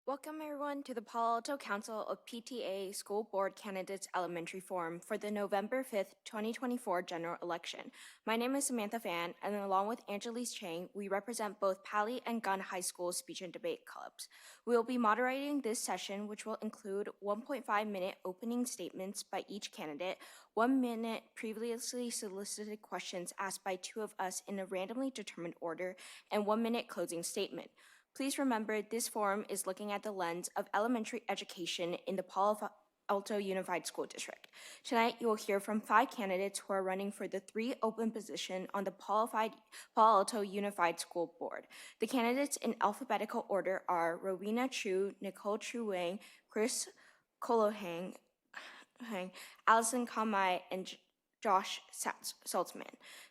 Welcome everyone to the Palo Alto Council of PTA School Board Candidates Elementary Forum for the November 5th, 2024 general election. My name is Samantha Fan, and along with Angelise Chang, we represent both Pali and Gunn High School speech and debate clubs. We will be moderating this session, which will include 1.5-minute opening statements by each candidate, 1 minute previously solicited questions asked by two of us in a randomly determined order, and 1 minute closing statement. Please remember, this forum is looking at the lens of elementary education in the Palo Alto Unified School District. Tonight, you will hear from 5 candidates who are running for the 3 open positions on the Palo Alto Unified School Board. The candidates in alphabetical order are Rowena Chu, Nicole Chu Wang, Chris Colohang, Allison Kamai, and Josh Saltzman.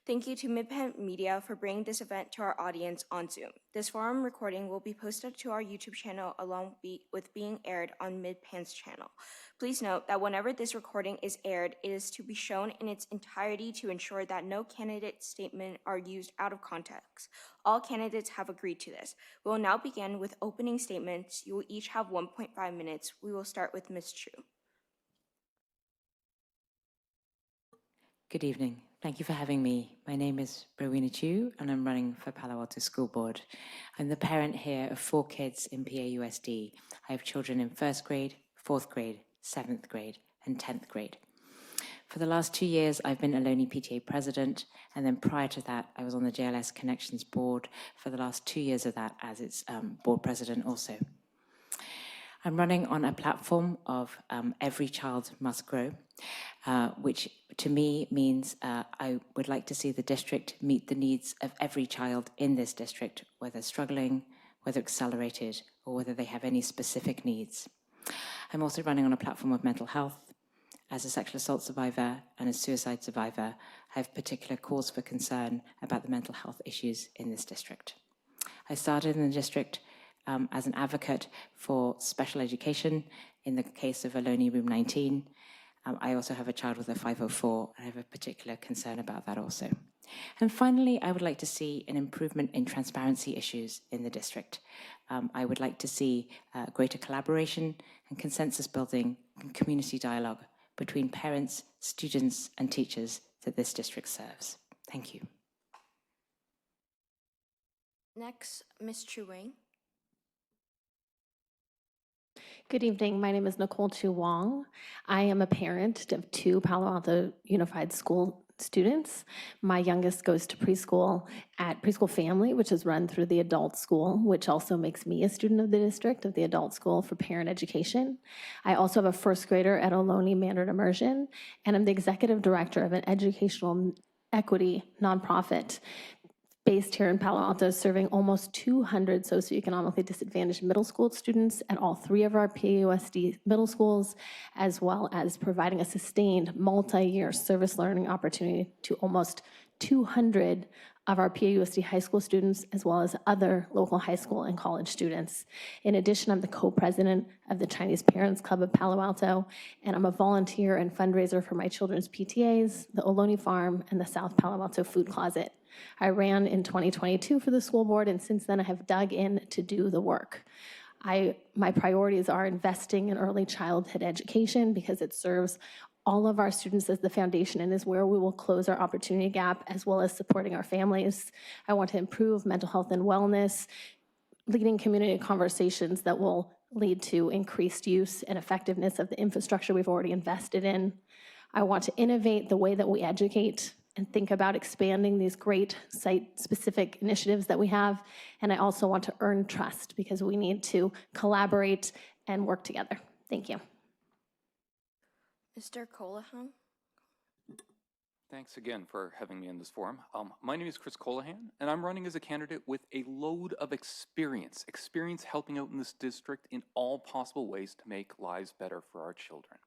Thank you to Midpen Media for bringing this event to our audience on Zoom. This forum recording will be posted to our YouTube channel along with being aired on Midpen's channel. Please note that whenever this recording is aired, it is to be shown in its entirety to ensure that no candidate statement are used out of context. All candidates have agreed to this. We will now begin with opening statements. You will each have 1.5 minutes. We will start with Ms. Chu. Good evening. Thank you for having me. My name is Rowena Chu, and I'm running for Palo Alto School Board. I'm the parent here of 4 kids in PAUSD. I have children in 1st grade, 4th grade, 7th grade, and 10th grade. For the last 2 years, I've been Ohlone PTA president, and then prior to that, I was on the JLS Connections board for the last 2 years of that as its board president also. I'm running on a platform of Every Child Must Grow, which to me means I would like to see the district meet the needs of every child in this district, whether struggling, whether accelerated, or whether they have any specific needs. I'm also running on a platform of mental health. As a sexual assault survivor and a suicide survivor, I have particular cause for concern about the mental health issues in this district. I started in the district as an advocate for special education in the case of Ohlone Room 19. I also have a child with a 504, and I have a particular concern about that also. And finally, I would like to see an improvement in transparency issues in the district. I would like to see greater collaboration and consensus building and community dialogue between parents, students, and teachers that this district serves. Thank you. Next, Ms. Chu Wang. Good evening. My name is Nicole Chu Wang. I am a parent of 2 Palo Alto Unified School students. My youngest goes to preschool at Preschool Family, which is run through the adult school, which also makes me a student of the district of the adult school for parent education. I also have a 1st grader at Ohlone Mandarin Immersion, and I'm the executive director of an educational equity nonprofit based here in Palo Alto, serving almost 200 socioeconomically disadvantaged middle school students at all 3 of our PAUSD middle schools, as well as providing a sustained multi-year service learning opportunity to almost 200 of our PAUSD high school students, as well as other local high school and college students. In addition, I'm the co-president of the Chinese Parents Club of Palo Alto, and I'm a volunteer and fundraiser for my children's PTAs, the Ohlone Farm, and the South Palo Alto Food Closet. I ran in 2022 for the school board, and since then I have dug in to do the work. My priorities are investing in early childhood education because it serves all of our students as the foundation and is where we will close our opportunity gap, as well as supporting our families. I want to improve mental health and wellness, leading community conversations that will lead to increased use and effectiveness of the infrastructure we've already invested in. I want to innovate the way that we educate and think about expanding these great site-specific initiatives that we have. And I also want to earn trust because we need to collaborate and work together. Thank you. Mr. Colahan. Thanks again for having me in this forum. My name is Chris Colahan, and I'm running as a candidate with a load of experience helping out in this district in all possible ways to make lives better for our children.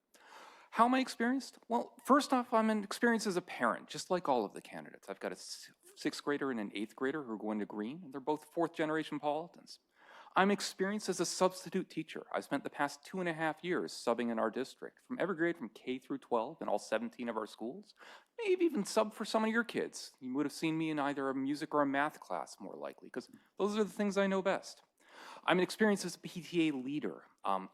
How am I experienced? Well, first off, I'm experienced as a parent, just like all of the candidates. I've got a 6th grader and an 8th grader who are going to Green, and they're both 4th generation Palo Altans. I'm experienced as a substitute teacher. I've spent the past 2.5 years subbing in our district, from every grade from K through 12 in all 17 of our schools. Maybe even sub for some of your kids. You would have seen me in either a music or a math class more likely, because those are the things I know best. I'm experienced as a PTA leader.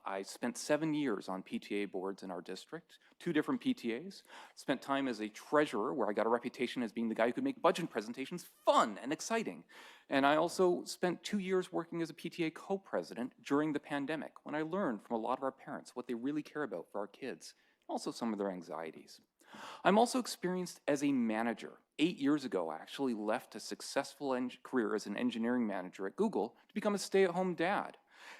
I spent 7 years on PTA boards in our district, 2 different PTAs. Spent time as a treasurer, where I got a reputation as being the guy who could make budget presentations fun and exciting. And I also spent 2 years working as a PTA co-president during the pandemic, when I learned from a lot of our parents what they really care about for our kids, also some of their anxieties. I'm also experienced as a manager. 8 years ago, I actually left a successful career as an engineering manager at Google to become a stay-at-home dad.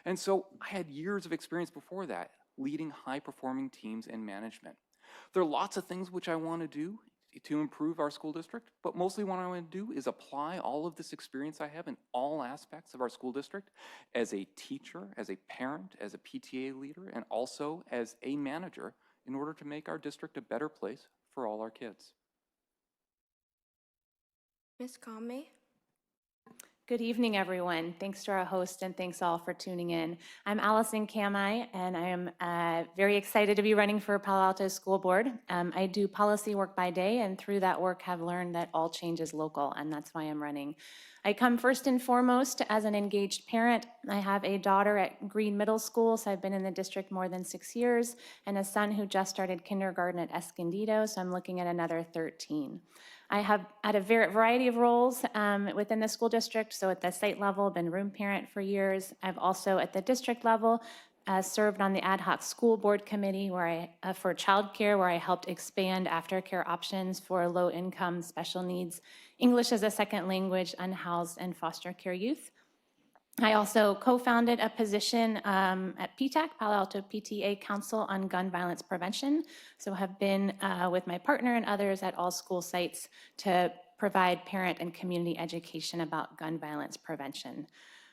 And so I had years of experience before that leading high-performing teams and management. There are lots of things which I want to do to improve our school district, but mostly what I want to do is apply all of this experience I have in all aspects of our school district as a teacher, as a parent, as a PTA leader, and also as a manager in order to make our district a better place for all our kids. Ms. Conway? Good evening, everyone. Thanks to our host and thanks all for tuning in. I'm Allison Kamai, and I am very excited to be running for Palo Alto School Board. I do policy work by day, and through that work have learned that all change is local, and that's why I'm running. I come first and foremost as an engaged parent. I have a daughter at Green Middle School, so I've been in the district more than 6 years, and a son who just started kindergarten at Escondido, so I'm looking at another 13. I have had a variety of roles within the school district. So at the site level, been room parent for years. I've also at the district level served on the ad hoc school board committee where for childcare, where I helped expand aftercare options for low-income, special needs, English as a second language, unhoused, and foster care youth. I also co-founded a position at PTAC, Palo Alto PTA Council on Gun Violence Prevention. So have been with my partner and others at all school sites to provide parent and community education about gun violence prevention.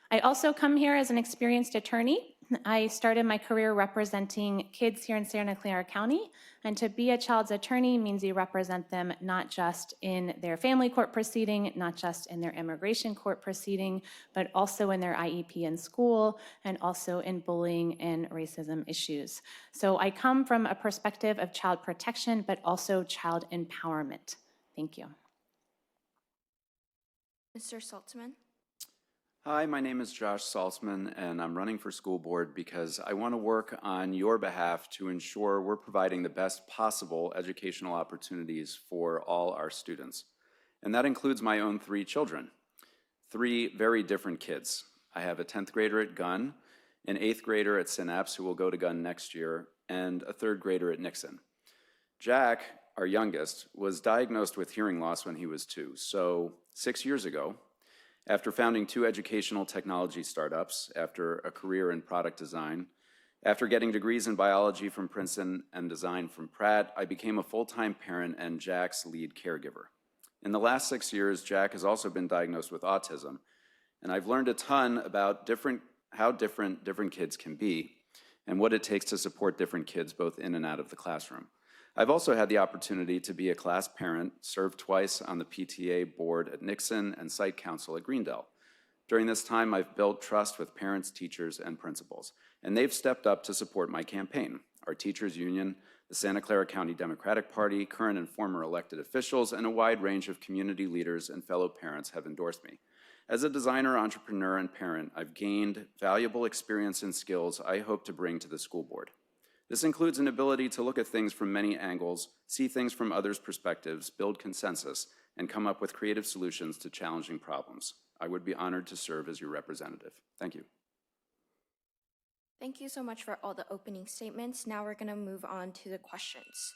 I also come here as an experienced attorney. I started my career representing kids here in Santa Clara County, and to be a child's attorney means you represent them not just in their family court proceeding, not just in their immigration court proceeding, but also in their IEP in school, and also in bullying and racism issues. So I come from a perspective of child protection, but also child empowerment. Thank you. Mr. Saltzman? Hi, my name is Josh Saltzman, and I'm running for school board because I want to work on your behalf to ensure we're providing the best possible educational opportunities for all our students. And that includes my own 3 children, 3 very different kids. I have a 10th grader at Gunn, an 8th grader at Synapse who will go to Gunn next year, and a 3rd grader at Nixon. Jack, our youngest, was diagnosed with hearing loss when he was 2. So 6 years ago, after founding 2 educational technology startups, after a career in product design, after getting degrees in biology from Princeton and design from Pratt, I became a full-time parent and Jack's lead caregiver. In the last 6 years, Jack has also been diagnosed with autism, and I've learned a ton about how different kids can be and what it takes to support different kids both in and out of the classroom. I've also had the opportunity to be a class parent, served twice on the PTA board at Nixon and site council at Greendale. During this time, I've built trust with parents, teachers, and principals, and they've stepped up to support my campaign. Our teachers union, the Santa Clara County Democratic Party, current and former elected officials, and a wide range of community leaders and fellow parents have endorsed me. As a designer, entrepreneur, and parent, I've gained valuable experience and skills I hope to bring to the school board. This includes an ability to look at things from many angles, see things from others' perspectives, build consensus, and come up with creative solutions to challenging problems. I would be honored to serve as your representative. Thank you. Thank you so much for all the opening statements. Now we're going to move on to the questions.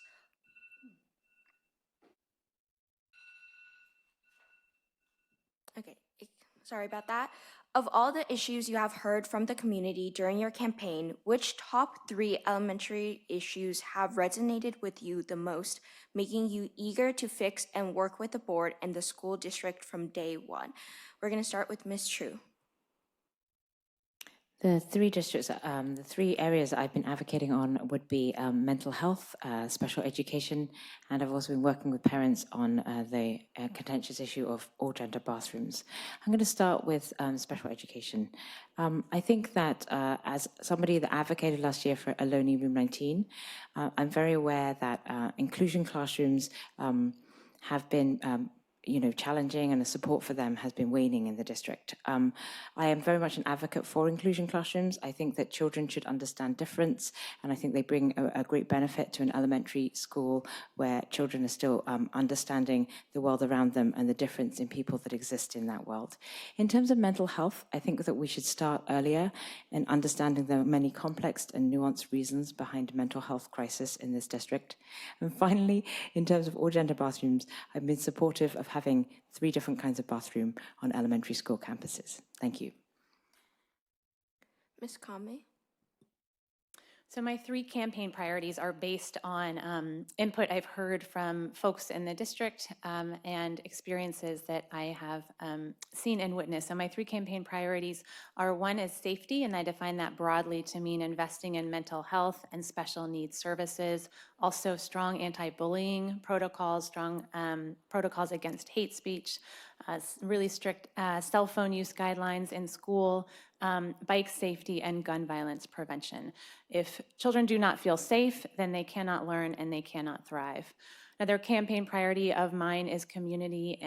Okay, sorry about that. Of all the issues you have heard from the community during your campaign, which top 3 elementary issues have resonated with you the most, making you eager to fix and work with the board and the school district from day one? We're going to start with Ms. True. The 3 districts, the 3 areas I've been advocating on would be mental health, special education, and I've also been working with parents on the contentious issue of all-gender bathrooms. I'm going to start with special education. I think that as somebody that advocated last year for Aloni Room 19, I'm very aware that inclusion classrooms have been challenging, and the support for them has been waning in the district. I am very much an advocate for inclusion classrooms. I think that children should understand difference, and I think they bring a great benefit to an elementary school where children are still understanding the world around them and the difference in people that exist in that world. In terms of mental health, I think that we should start earlier in understanding the many complex and nuanced reasons behind mental health crisis in this district. And finally, in terms of all-gender bathrooms, I've been supportive of having 3 different kinds of bathroom on elementary school campuses. Thank you. Ms. Kame? So my 3 campaign priorities are based on input I've heard from folks in the district and experiences that I have seen and witnessed. So my 3 campaign priorities are: 1 is safety, and I define that broadly to mean investing in mental health and special needs services, also strong anti-bullying protocols, strong protocols against hate speech, really strict cell phone use guidelines in school, bike safety, and gun violence prevention. If children do not feel safe, then they cannot learn and they cannot thrive. Another campaign priority of mine is community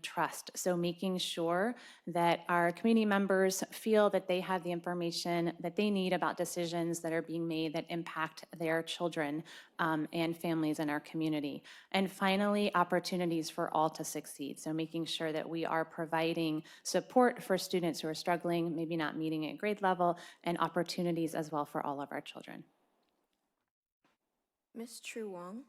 trust. So making sure that our community members feel that they have the information that they need about decisions that are being made that impact their children and families in our community. And finally, opportunities for all to succeed. So making sure that we are providing support for students who are struggling, maybe not meeting at grade level, and opportunities as well for all of our children. Ms. True Wong?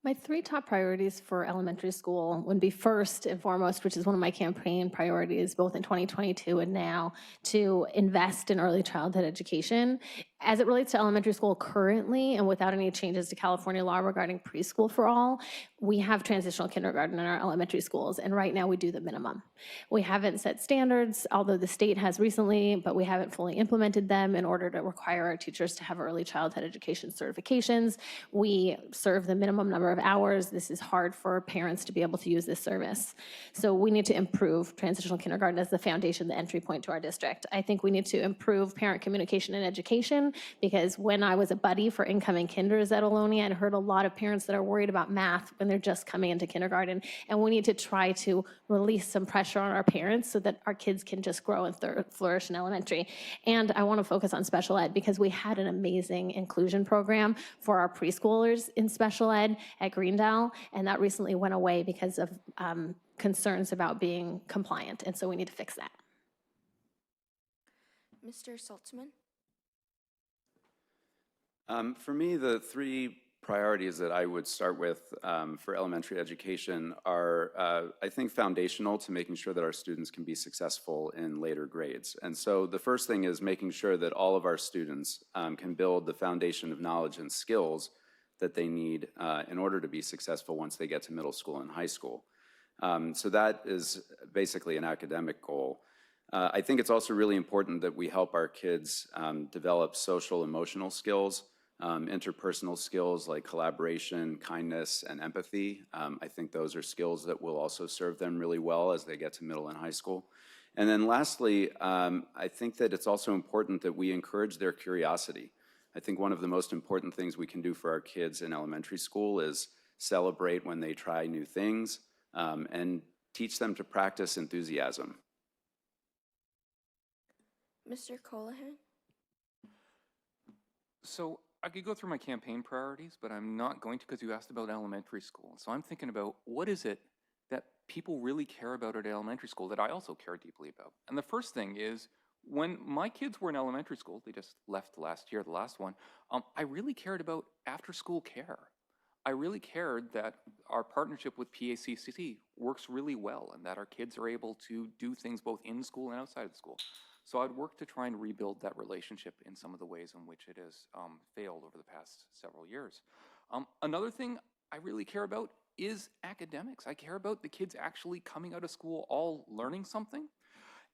My 3 top priorities for elementary school would be, first and foremost, which is one of my campaign priorities both in 2022 and now, to invest in early childhood education. As it relates to elementary school currently, and without any changes to California law regarding preschool for all, we have transitional kindergarten in our elementary schools, and right now we do the minimum. We haven't set standards, although the state has recently, but we haven't fully implemented them in order to require our teachers to have early childhood education certifications. We serve the minimum number of hours. This is hard for parents to be able to use this service. So we need to improve transitional kindergarten as the foundation, the entry point to our district. I think we need to improve parent communication and education, because when I was a buddy for incoming kinders at Ohlone, I'd heard a lot of parents that are worried about math when they're just coming into kindergarten, and we need to try to release some pressure on our parents so that our kids can just grow and flourish in elementary. And I want to focus on special ed, because we had an amazing inclusion program for our preschoolers in special ed at Greendale, and that recently went away because of concerns about being compliant, and so we need to fix that. Mr. Saltzman? For me, the 3 priorities that I would start with for elementary education are, I think, foundational to making sure that our students can be successful in later grades. And so the first thing is making sure that all of our students can build the foundation of knowledge and skills that they need in order to be successful once they get to middle school and high school. So that is basically an academic goal. I think it's also really important that we help our kids develop social, emotional skills, interpersonal skills like collaboration, kindness, and empathy. I think those are skills that will also serve them really well as they get to middle and high school. And then lastly, I think that it's also important that we encourage their curiosity. I think one of the most important things we can do for our kids in elementary school is celebrate when they try new things and teach them to practice enthusiasm. Mr. Colahan? So I could go through my campaign priorities, but I'm not going to, because you asked about elementary school. So I'm thinking about, what is it that people really care about at elementary school that I also care deeply about? And the first thing is, when my kids were in elementary school, they just left last year, the last one, I really cared about after-school care. I really cared that our partnership with PACC works really well, and that our kids are able to do things both in school and outside of school. So I'd work to try and rebuild that relationship in some of the ways in which it has failed over the past several years. Another thing I really care about is academics. I care about the kids actually coming out of school all learning something.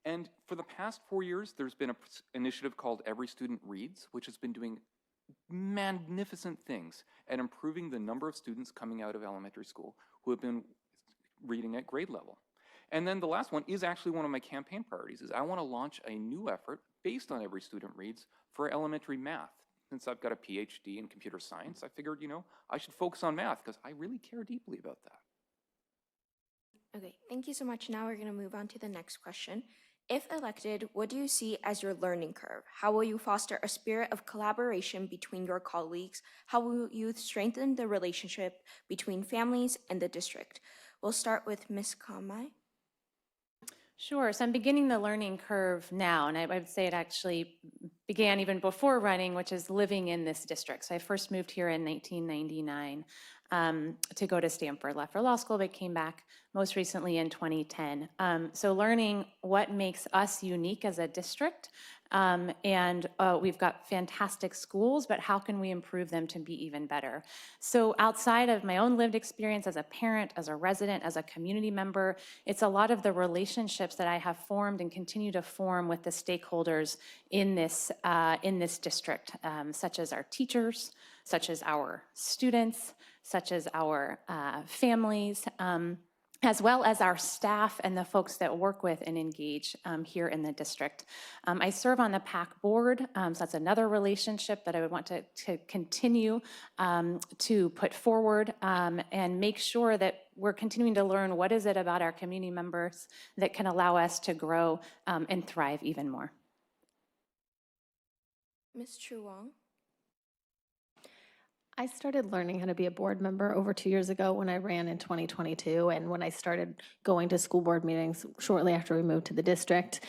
And for the past 4 years, there's been an initiative called Every Student Reads, which has been doing magnificent things at improving the number of students coming out of elementary school who have been reading at grade level. And then the last one is actually one of my campaign priorities, is I want to launch a new effort based on Every Student Reads for elementary math. since I've got a PhD in computer science, I figured, I should focus on math because I really care deeply about that. Okay, thank you so much. Now we're going to move on to the next question. If elected, what do you see as your learning curve? How will you foster a spirit of collaboration between your colleagues? How will you strengthen the relationship between families and the district? We'll start with Ms. Kamai. Sure, so I'm beginning the learning curve now, and I would say it actually began even before running, which is living in this district. So I first moved here in 1999 to go to Stanford, left for law school, but came back most recently in 2010. So learning what makes us unique as a district, and we've got fantastic schools, but how can we improve them to be even better? So outside of my own lived experience as a parent, as a resident, as a community member, it's a lot of the relationships that I have formed and continue to form with the stakeholders in this district, such as our teachers, such as our students, such as our families, as well as our staff and the folks that work with and engage here in the district. I serve on the PAC board, so that's another relationship that I would want to continue to put forward and make sure that we're continuing to learn what is it about our community members that can allow us to grow and thrive even more. Ms. Chu Wong. I started learning how to be a board member over 2 years ago when I ran in 2022, and when I started going to school board meetings shortly after we moved to the district.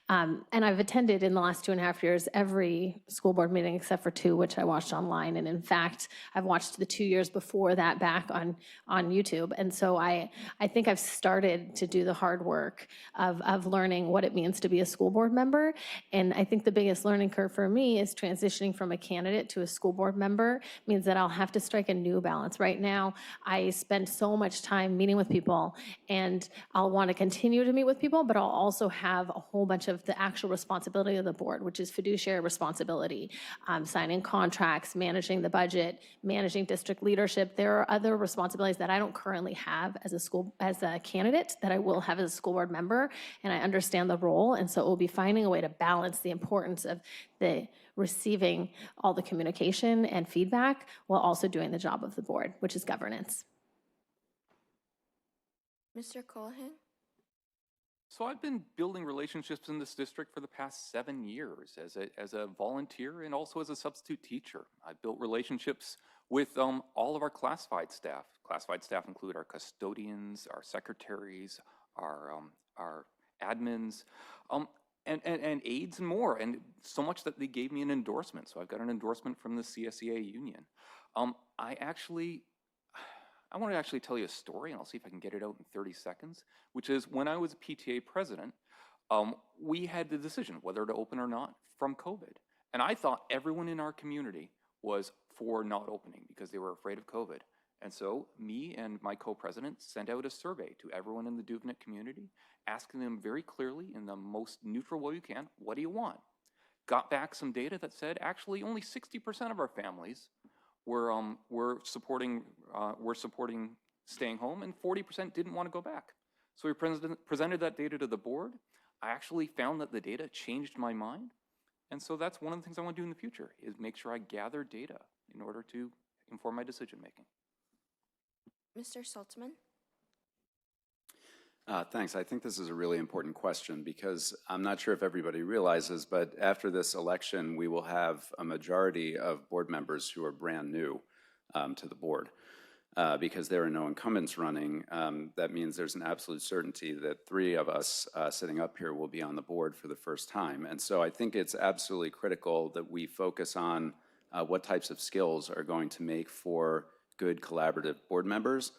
And I've attended in the last 2.5 years every school board meeting except for 2, which I watched online. And in fact, I've watched the 2 years before that back on YouTube. And so I think I've started to do the hard work of learning what it means to be a school board member. And I think the biggest learning curve for me is transitioning from a candidate to a school board member means that I'll have to strike a new balance. Right now, I spend so much time meeting with people, and I'll want to continue to meet with people, but I'll also have a whole bunch of the actual responsibility of the board, which is fiduciary responsibility, signing contracts, managing the budget, managing district leadership. There are other responsibilities that I don't currently have as a candidate that I will have as a school board member, and I understand the role, and so it will be finding a way to balance the importance of the receiving all the communication and feedback while also doing the job of the board, which is governance. Mr. Colahan. So I've been building relationships in this district for the past 7 years as a volunteer and also as a substitute teacher. I've built relationships with all of our classified staff. Classified staff include our custodians, our secretaries, our admins, and aides and more, and so much that they gave me an endorsement. So I've got an endorsement from the CSEA union. I want to actually tell you a story, and I'll see if I can get it out in 30 seconds, which is when I was PTA president, we had the decision whether to open or not from COVID. And I thought everyone in our community was for not opening because they were afraid of COVID. And so me and my co-president sent out a survey to everyone in the Duvernay community, asking them very clearly in the most neutral way you can, what do you want? Got back some data that said actually only 60% of our families were supporting staying home, and 40% didn't want to go back. So we presented that data to the board. I actually found that the data changed my mind. And so that's one of the things I want to do in the future, is make sure I gather data in order to inform my decision making. Mr. Saltzman. Thanks. I think this is a really important question because I'm not sure if everybody realizes, but after this election, we will have a majority of board members who are brand new to the board. Because there are no incumbents running, that means there's an absolute certainty that 3 of us sitting up here will be on the board for the first time. And so I think it's absolutely critical that we focus on what types of skills are going to make for good collaborative board members.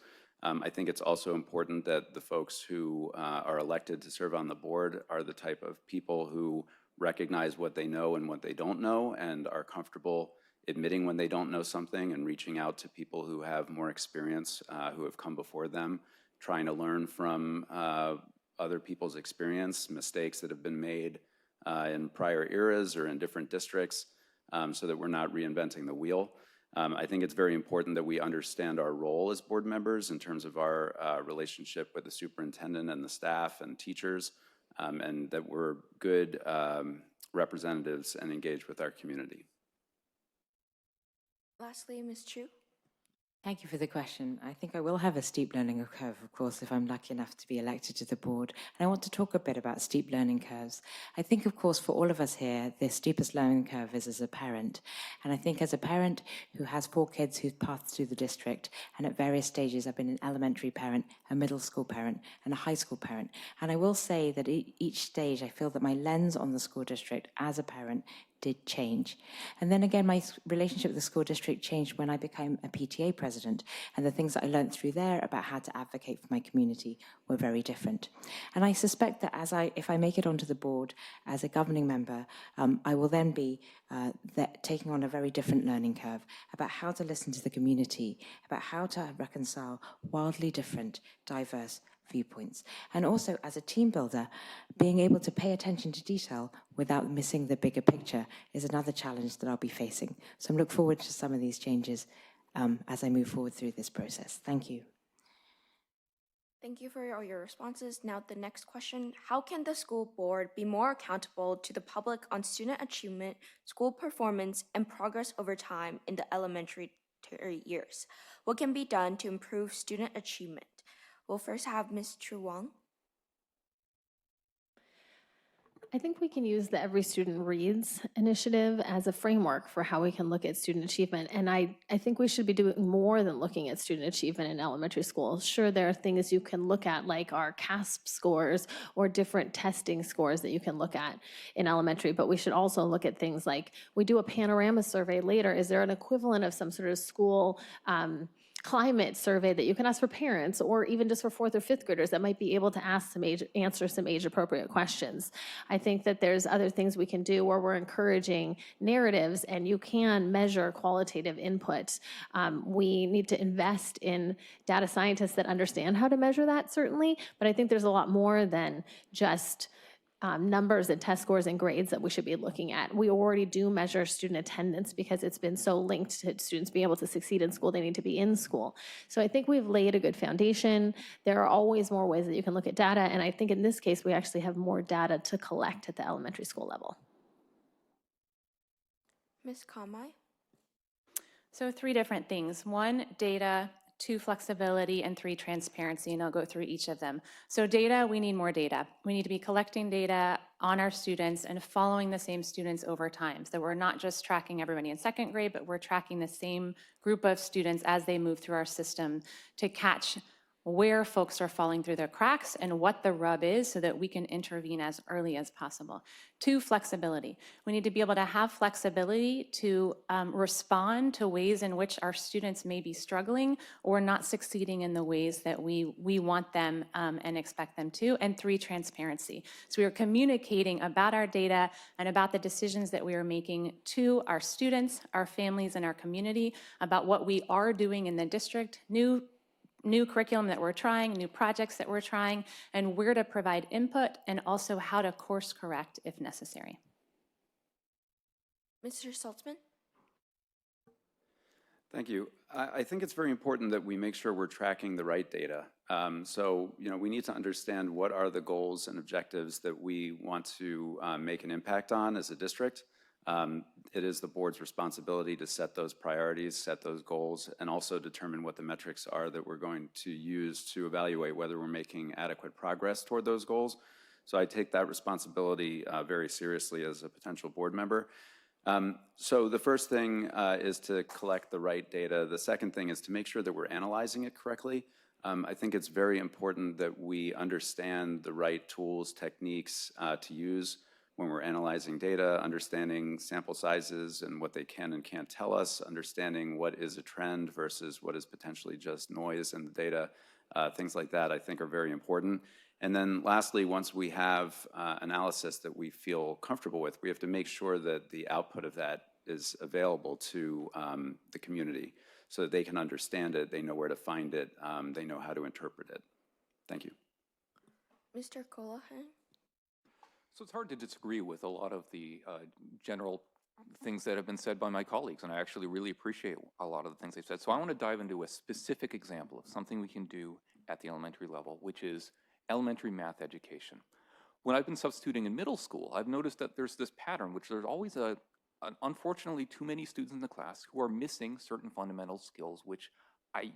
I think it's also important that the folks who are elected to serve on the board are the type of people who recognize what they know and what they don't know and are comfortable admitting when they don't know something and reaching out to people who have more experience, who have come before them, trying to learn from other people's experience, mistakes that have been made in prior eras or in different districts, so that we're not reinventing the wheel. I think it's very important that we understand our role as board members in terms of our relationship with the superintendent and the staff and teachers, and that we're good representatives and engaged with our community. Lastly, Ms. Chu. Thank you for the question. I think I will have a steep learning curve, of course, if I'm lucky enough to be elected to the board. And I want to talk a bit about steep learning curves. I think, of course, for all of us here, the steepest learning curve is as a parent. And I think as a parent who has 4 kids who've passed through the district, and at various stages I've been an elementary parent, a middle school parent, and a high school parent. And I will say that each stage I feel that my lens on the school district as a parent did change. And then again, my relationship with the school district changed when I became a PTA president, and the things that I learned through there about how to advocate for my community were very different. And I suspect that if I make it onto the board as a governing member, I will then be taking on a very different learning curve about how to listen to the community, about how to reconcile wildly different, diverse viewpoints. And also, as a team builder, being able to pay attention to detail without missing the bigger picture is another challenge that I'll be facing. So I look forward to some of these changes as I move forward through this process. Thank you. Thank you for all your responses. Now the next question, how can the school board be more accountable to the public on student achievement, school performance, and progress over time in the elementary years? What can be done to improve student achievement? We'll first have Ms. Chu Wang. I think we can use the Every Student Reads initiative as a framework for how we can look at student achievement. And I think we should be doing more than looking at student achievement in elementary school. Sure, there are things you can look at like our CASP scores or different testing scores that you can look at in elementary, but we should also look at things like, we do a panorama survey later. Is there an equivalent of some sort of school climate survey that you can ask for parents, or even just for 4th or 5th graders that might be able to answer some age-appropriate questions? I think that there's other things we can do where we're encouraging narratives, and you can measure qualitative input. We need to invest in data scientists that understand how to measure that, certainly, but I think there's a lot more than just numbers and test scores and grades that we should be looking at. We already do measure student attendance because it's been so linked to students being able to succeed in school. They need to be in school. So I think we've laid a good foundation. There are always more ways that you can look at data, and I think in this case we actually have more data to collect at the elementary school level. Ms. Kamai. So 3 different things. 1, data. 2, flexibility, and 3, transparency, and I'll go through each of them. So data, we need more data. We need to be collecting data on our students and following the same students over time. So we're not just tracking everybody in 2nd grade, but we're tracking the same group of students as they move through our system to catch where folks are falling through their cracks and what the rub is so that we can intervene as early as possible. 2, flexibility. We need to be able to have flexibility to respond to ways in which our students may be struggling or not succeeding in the ways that we want them and expect them to. And 3, transparency. So we are communicating about our data and about the decisions that we are making to our students, our families, and our community about what we are doing in the district, new curriculum that we're trying, new projects that we're trying, and where to provide input, and also how to course correct if necessary. Mr. Saltzman. Thank you. I think it's very important that we make sure we're tracking the right data. So, we need to understand what are the goals and objectives that we want to make an impact on as a district. It is the board's responsibility to set those priorities, set those goals, and also determine what the metrics are that we're going to use to evaluate whether we're making adequate progress toward those goals. So I take that responsibility very seriously as a potential board member. So the first thing is to collect the right data. The second thing is to make sure that we're analyzing it correctly. I think it's very important that we understand the right tools, techniques to use when we're analyzing data, understanding sample sizes and what they can and can't tell us, understanding what is a trend versus what is potentially just noise in the data. Things like that I think are very important. And then lastly, once we have analysis that we feel comfortable with, we have to make sure that the output of that is available to the community so that they can understand it, they know where to find it, they know how to interpret it. Thank you. Mr. Colohan. So it's hard to disagree with a lot of the general things that have been said by my colleagues, and I actually really appreciate a lot of the things they've said. So I want to dive into a specific example of something we can do at the elementary level, which is elementary math education. When I've been substituting in middle school, I've noticed that there's this pattern, which there's always a unfortunately too many students in the class who are missing certain fundamental skills which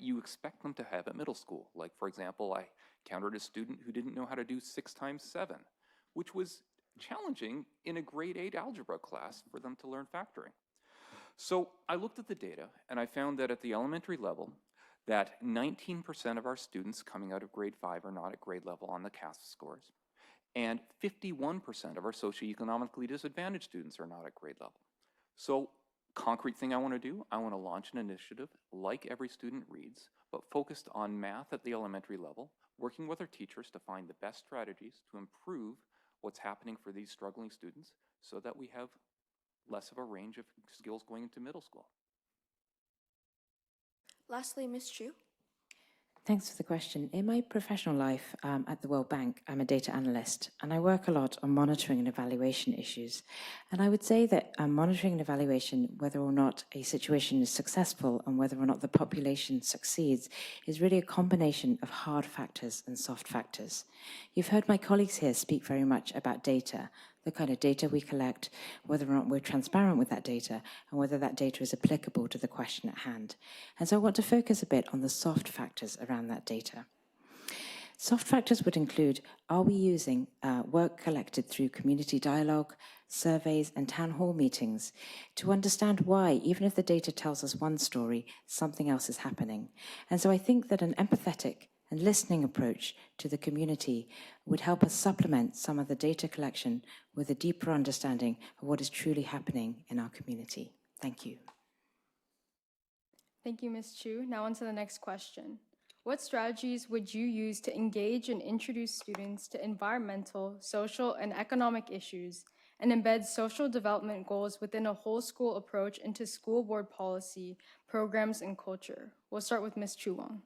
you expect them to have at middle school. Like, for example, I encountered a student who didn't know how to do 6 times 7, which was challenging in a grade 8 algebra class for them to learn factoring. So I looked at the data and I found that at the elementary level, that 19% of our students coming out of grade 5 are not at grade level on the CAST scores, and 51% of our socioeconomically disadvantaged students are not at grade level. So, concrete thing I want to do, I want to launch an initiative like Every Student Reads, but focused on math at the elementary level, working with our teachers to find the best strategies to improve what's happening for these struggling students so that we have less of a range of skills going into middle school. Lastly, Ms. Chu. Thanks for the question. In my professional life at the World Bank, I'm a data analyst, and I work a lot on monitoring and evaluation issues. And I would say that monitoring and evaluation, whether or not a situation is successful and whether or not the population succeeds, is really a combination of hard factors and soft factors. You've heard my colleagues here speak very much about data, the kind of data we collect, whether or not we're transparent with that data, and whether that data is applicable to the question at hand. And so I want to focus a bit on the soft factors around that data. Soft factors would include, are we using work collected through community dialogue, surveys, and town hall meetings to understand why, even if the data tells us one story, something else is happening? And so I think that an empathetic and listening approach to the community would help us supplement some of the data collection with a deeper understanding of what is truly happening in our community. Thank you. Thank you, Ms. Chu. Now on to the next question. What strategies would you use to engage and introduce students to environmental, social, and economic issues and embed social development goals within a whole school approach into school board policy, programs, and culture? We'll start with Ms. Chu Wong.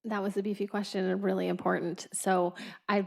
That was a beefy question and really important. So I'm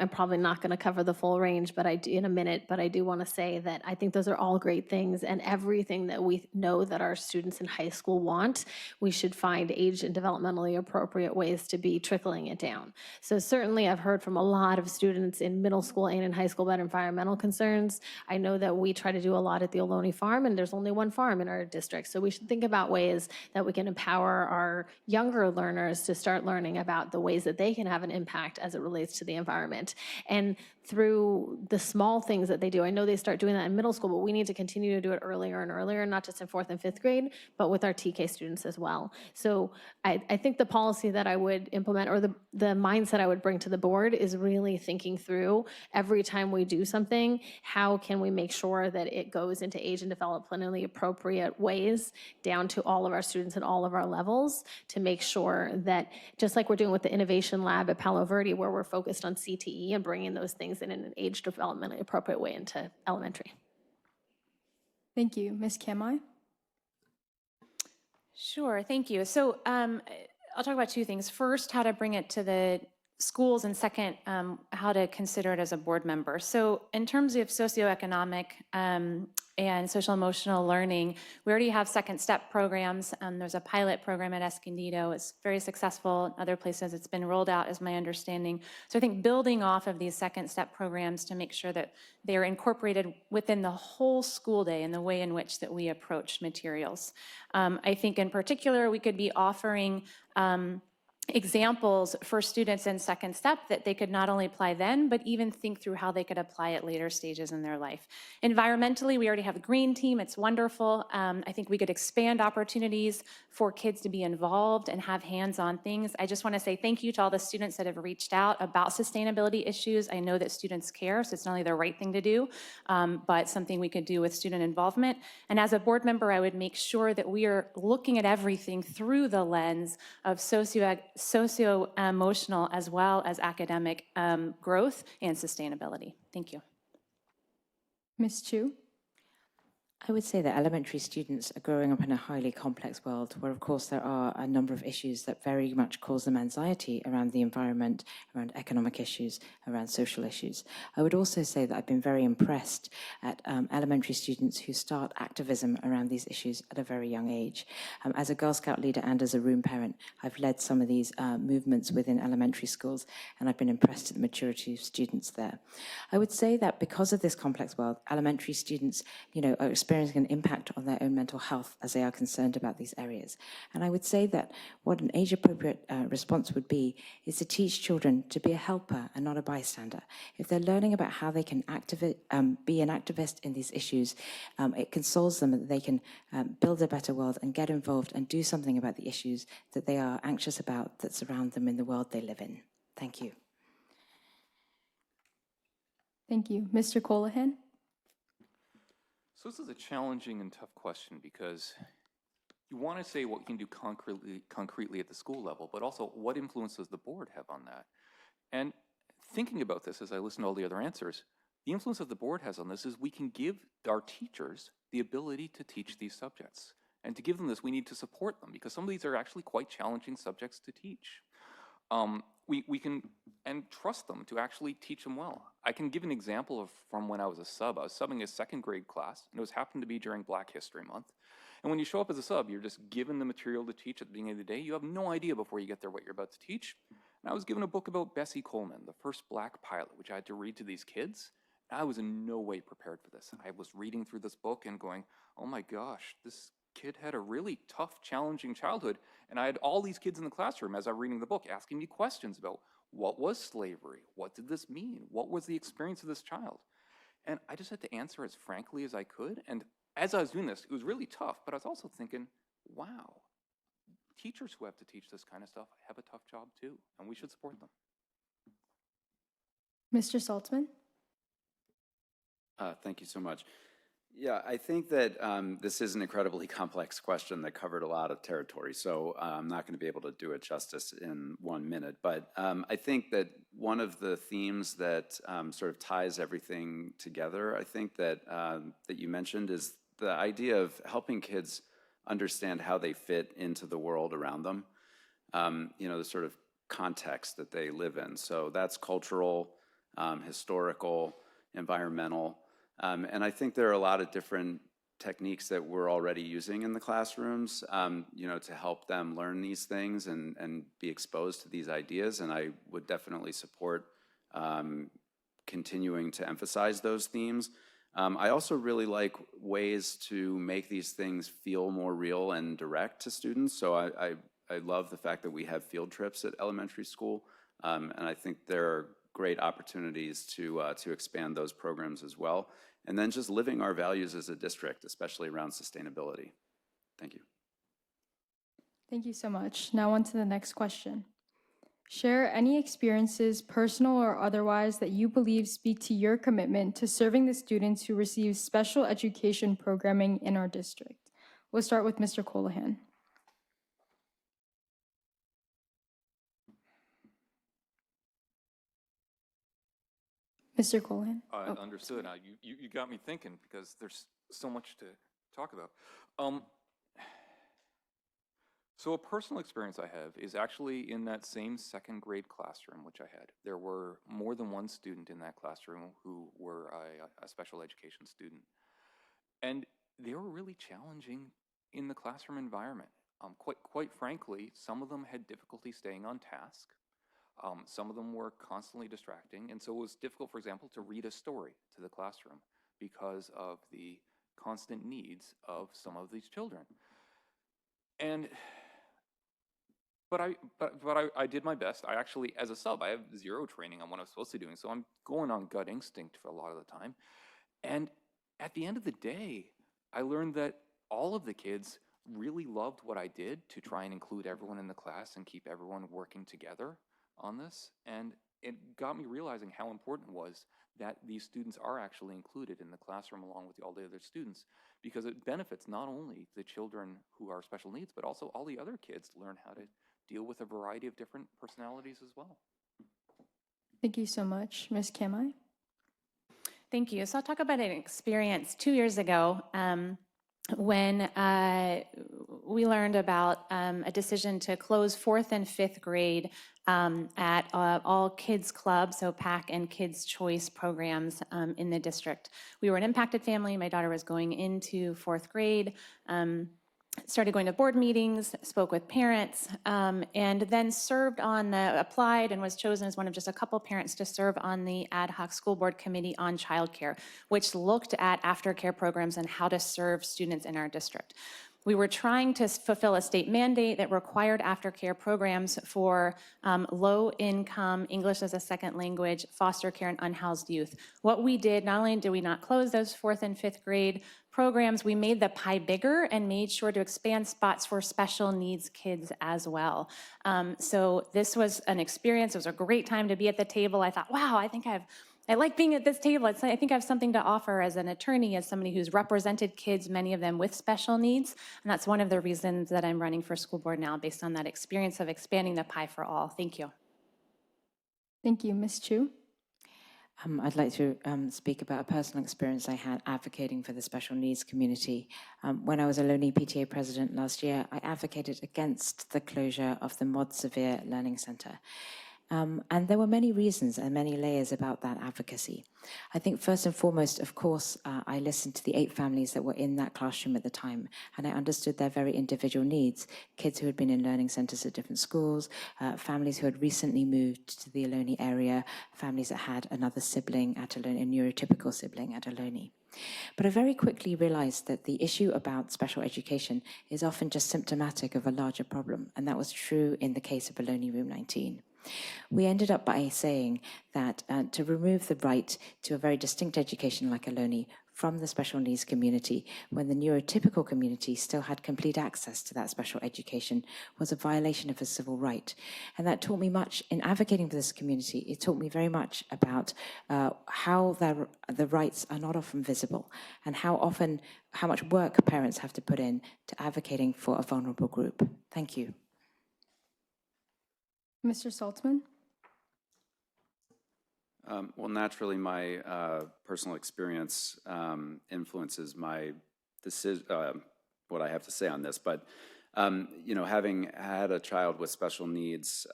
probably not going to cover the full range, but I do in a minute, but I do want to say that I think those are all great things, and everything that we know that our students in high school want, we should find age and developmentally appropriate ways to be trickling it down. So certainly I've heard from a lot of students in middle school and in high school about environmental concerns. I know that we try to do a lot at the Ohlone Farm, and there's only one farm in our district. So we should think about ways that we can empower our younger learners to start learning about the ways that they can have an impact as it relates to the environment. And through the small things that they do, I know they start doing that in middle school, but we need to continue to do it earlier and earlier, not just in 4th and 5th grade, but with our TK students as well. So I think the policy that I would implement, or the mindset I would bring to the board, is really thinking through every time we do something, how can we make sure that it goes into age and developmentally appropriate ways down to all of our students at all of our levels, to make sure that, just like we're doing with the Innovation Lab at Palo Verde, where we're focused on CTE and bringing those things in an age developmentally appropriate way into elementary. Thank you. Ms. Kamai? Sure, thank you. So I'll talk about two things. First, how to bring it to the schools, and second, how to consider it as a board member. So in terms of socioeconomic and social emotional learning, we already have second step programs. There's a pilot program at Escondido. It's very successful. In other places it's been rolled out, is my understanding. So I think building off of these second step programs to make sure that they're incorporated within the whole school day and the way in which that we approach materials. I think in particular we could be offering examples for students in second step that they could not only apply then, but even think through how they could apply at later stages in their life. Environmentally, we already have a green team. It's wonderful. I think we could expand opportunities for kids to be involved and have hands-on things. I just want to say thank you to all the students that have reached out about sustainability issues. I know that students care, so it's not only the right thing to do, but something we could do with student involvement. And as a board member, I would make sure that we are looking at everything through the lens of socio-emotional as well as academic growth and sustainability. Thank you. Ms. Chu? I would say that elementary students are growing up in a highly complex world where, of course, there are a number of issues that very much cause them anxiety around the environment, around economic issues, around social issues. I would also say that I've been very impressed at elementary students who start activism around these issues at a very young age. As a Girl Scout leader and as a room parent, I've led some of these movements within elementary schools, and I've been impressed at the maturity of students there. I would say that because of this complex world, elementary students, are experiencing an impact on their own mental health as they are concerned about these areas. And I would say that what an age-appropriate response would be is to teach children to be a helper and not a bystander. If they're learning about how they can be an activist in these issues, it consoles them that they can build a better world and get involved and do something about the issues that they are anxious about that surround them in the world they live in. Thank you. Thank you. Mr. Colohan? So this is a challenging and tough question because you want to say what you can do concretely at the school level, but also what influence does the board have on that? And thinking about this as I listen to all the other answers, the influence that the board has on this is we can give our teachers the ability to teach these subjects. And to give them this, we need to support them because some of these are actually quite challenging subjects to teach. We can and trust them to actually teach them well. I can give an example from when I was a sub. I was subbing a second grade class, and it happened to be during Black History Month. And when you show up as a sub, you're just given the material to teach at the beginning of the day. You have no idea before you get there what you're about to teach. And I was given a book about Bessie Coleman, the first black pilot, which I had to read to these kids. And I was in no way prepared for this. I was reading through this book and going, oh my gosh, this kid had a really tough, challenging childhood. And I had all these kids in the classroom as I'm reading the book asking me questions about what was slavery? What did this mean? What was the experience of this child? And I just had to answer as frankly as I could. And as I was doing this, it was really tough, but I was also thinking, wow, teachers who have to teach this kind of stuff have a tough job too, and we should support them. Mr. Saltzman? Thank you so much. Yeah, I think that this is an incredibly complex question that covered a lot of territory, so I'm not going to be able to do it justice in 1 minute. But I think that one of the themes that sort of ties everything together, I think that that you mentioned, is the idea of helping kids understand how they fit into the world around them. The sort of context that they live in. So that's cultural, historical, environmental. And I think there are a lot of different techniques that we're already using in the classrooms, to help them learn these things and be exposed to these ideas. And I would definitely support continuing to emphasize those themes. I also really like ways to make these things feel more real and direct to students. So I love the fact that we have field trips at elementary school. And I think there are great opportunities to expand those programs as well. And then just living our values as a district, especially around sustainability. Thank you. Thank you so much. Now on to the next question. Share any experiences, personal or otherwise, that you believe speak to your commitment to serving the students who receive special education programming in our district. We'll start with Mr. Colohan. Mr. Colohan? Understood. Now, you got me thinking because there's so much to talk about. So a personal experience I have is actually in that same second grade classroom which I had. There were more than one student in that classroom who were a special education student. And they were really challenging in the classroom environment. Quite frankly, some of them had difficulty staying on task. Some of them were constantly distracting, and so it was difficult, for example, to read a story to the classroom because of the constant needs of some of these children. But I did my best. I actually, as a sub, I have zero training on what I'm supposed to be doing, so I'm going on gut instinct for a lot of the time. And at the end of the day, I learned that all of the kids really loved what I did to try and include everyone in the class and keep everyone working together on this. And it got me realizing how important it was that these students are actually included in the classroom along with all the other students, because it benefits not only the children who are special needs, but also all the other kids learn how to deal with a variety of different personalities as well. Thank you so much. Ms. Kamai? Thank you. So I'll talk about an experience 2 years ago when we learned about a decision to close 4th and 5th grade at all kids clubs, so PAC and Kids Choice programs in the district. We were an impacted family. My daughter was going into 4th grade. Started going to board meetings, spoke with parents, and then applied and was chosen as one of just a couple parents to serve on the ad hoc school board committee on childcare, which looked at aftercare programs and how to serve students in our district. We were trying to fulfill a state mandate that required aftercare programs for low-income, English as a second language, foster care, and unhoused youth. What we did, not only did we not close those 4th and 5th grade programs, we made the pie bigger and made sure to expand spots for special needs kids as well. So this was an experience. It was a great time to be at the table. I thought, wow, I like being at this table. I think I have something to offer as an attorney, as somebody who's represented kids, many of them with special needs. And that's one of the reasons that I'm running for school board now, based on that experience of expanding the pie for all. Thank you. Thank you. Ms. Chu? I'd like to speak about a personal experience I had advocating for the special needs community. When I was a Loney PTA president last year, I advocated against the closure of the Mod Severe Learning Center. And there were many reasons and many layers about that advocacy. I think first and foremost, of course, I listened to the 8 families that were in that classroom at the time, and I understood their very individual needs. Kids who had been in learning centers at different schools, families who had recently moved to the Ohlone area, families that had another sibling at Ohlone, a neurotypical sibling at Ohlone. But I very quickly realized that the issue about special education is often just symptomatic of a larger problem, and that was true in the case of Ohlone Room 19. We ended up by saying that to remove the right to a very distinct education like Ohlone from the special needs community, when the neurotypical community still had complete access to that special education, was a violation of a civil right. And that taught me much in advocating for this community. It taught me very much about how the rights are not often visible, and how much work parents have to put in to advocating for a vulnerable group. Thank you. Mr. Saltzman? Well, naturally, my personal experience influences my decision, what I have to say on this. But you know, having had a child with special needs,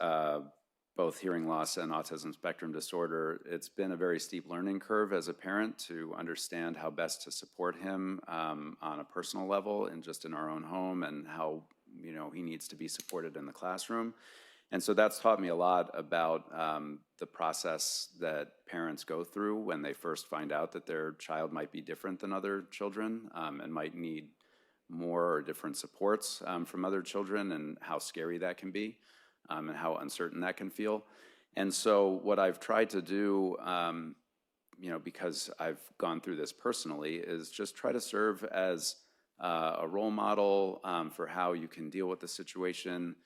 both hearing loss and autism spectrum disorder, it's been a very steep learning curve as a parent to understand how best to support him on a personal level and just in our own home, and how he needs to be supported in the classroom. And so that's taught me a lot about the process that parents go through when they first find out that their child might be different than other children and might need more or different supports from other children, and how scary that can be and how uncertain that can feel. And so what I've tried to do, because I've gone through this personally, is just try to serve as a role model for how you can deal with the situation.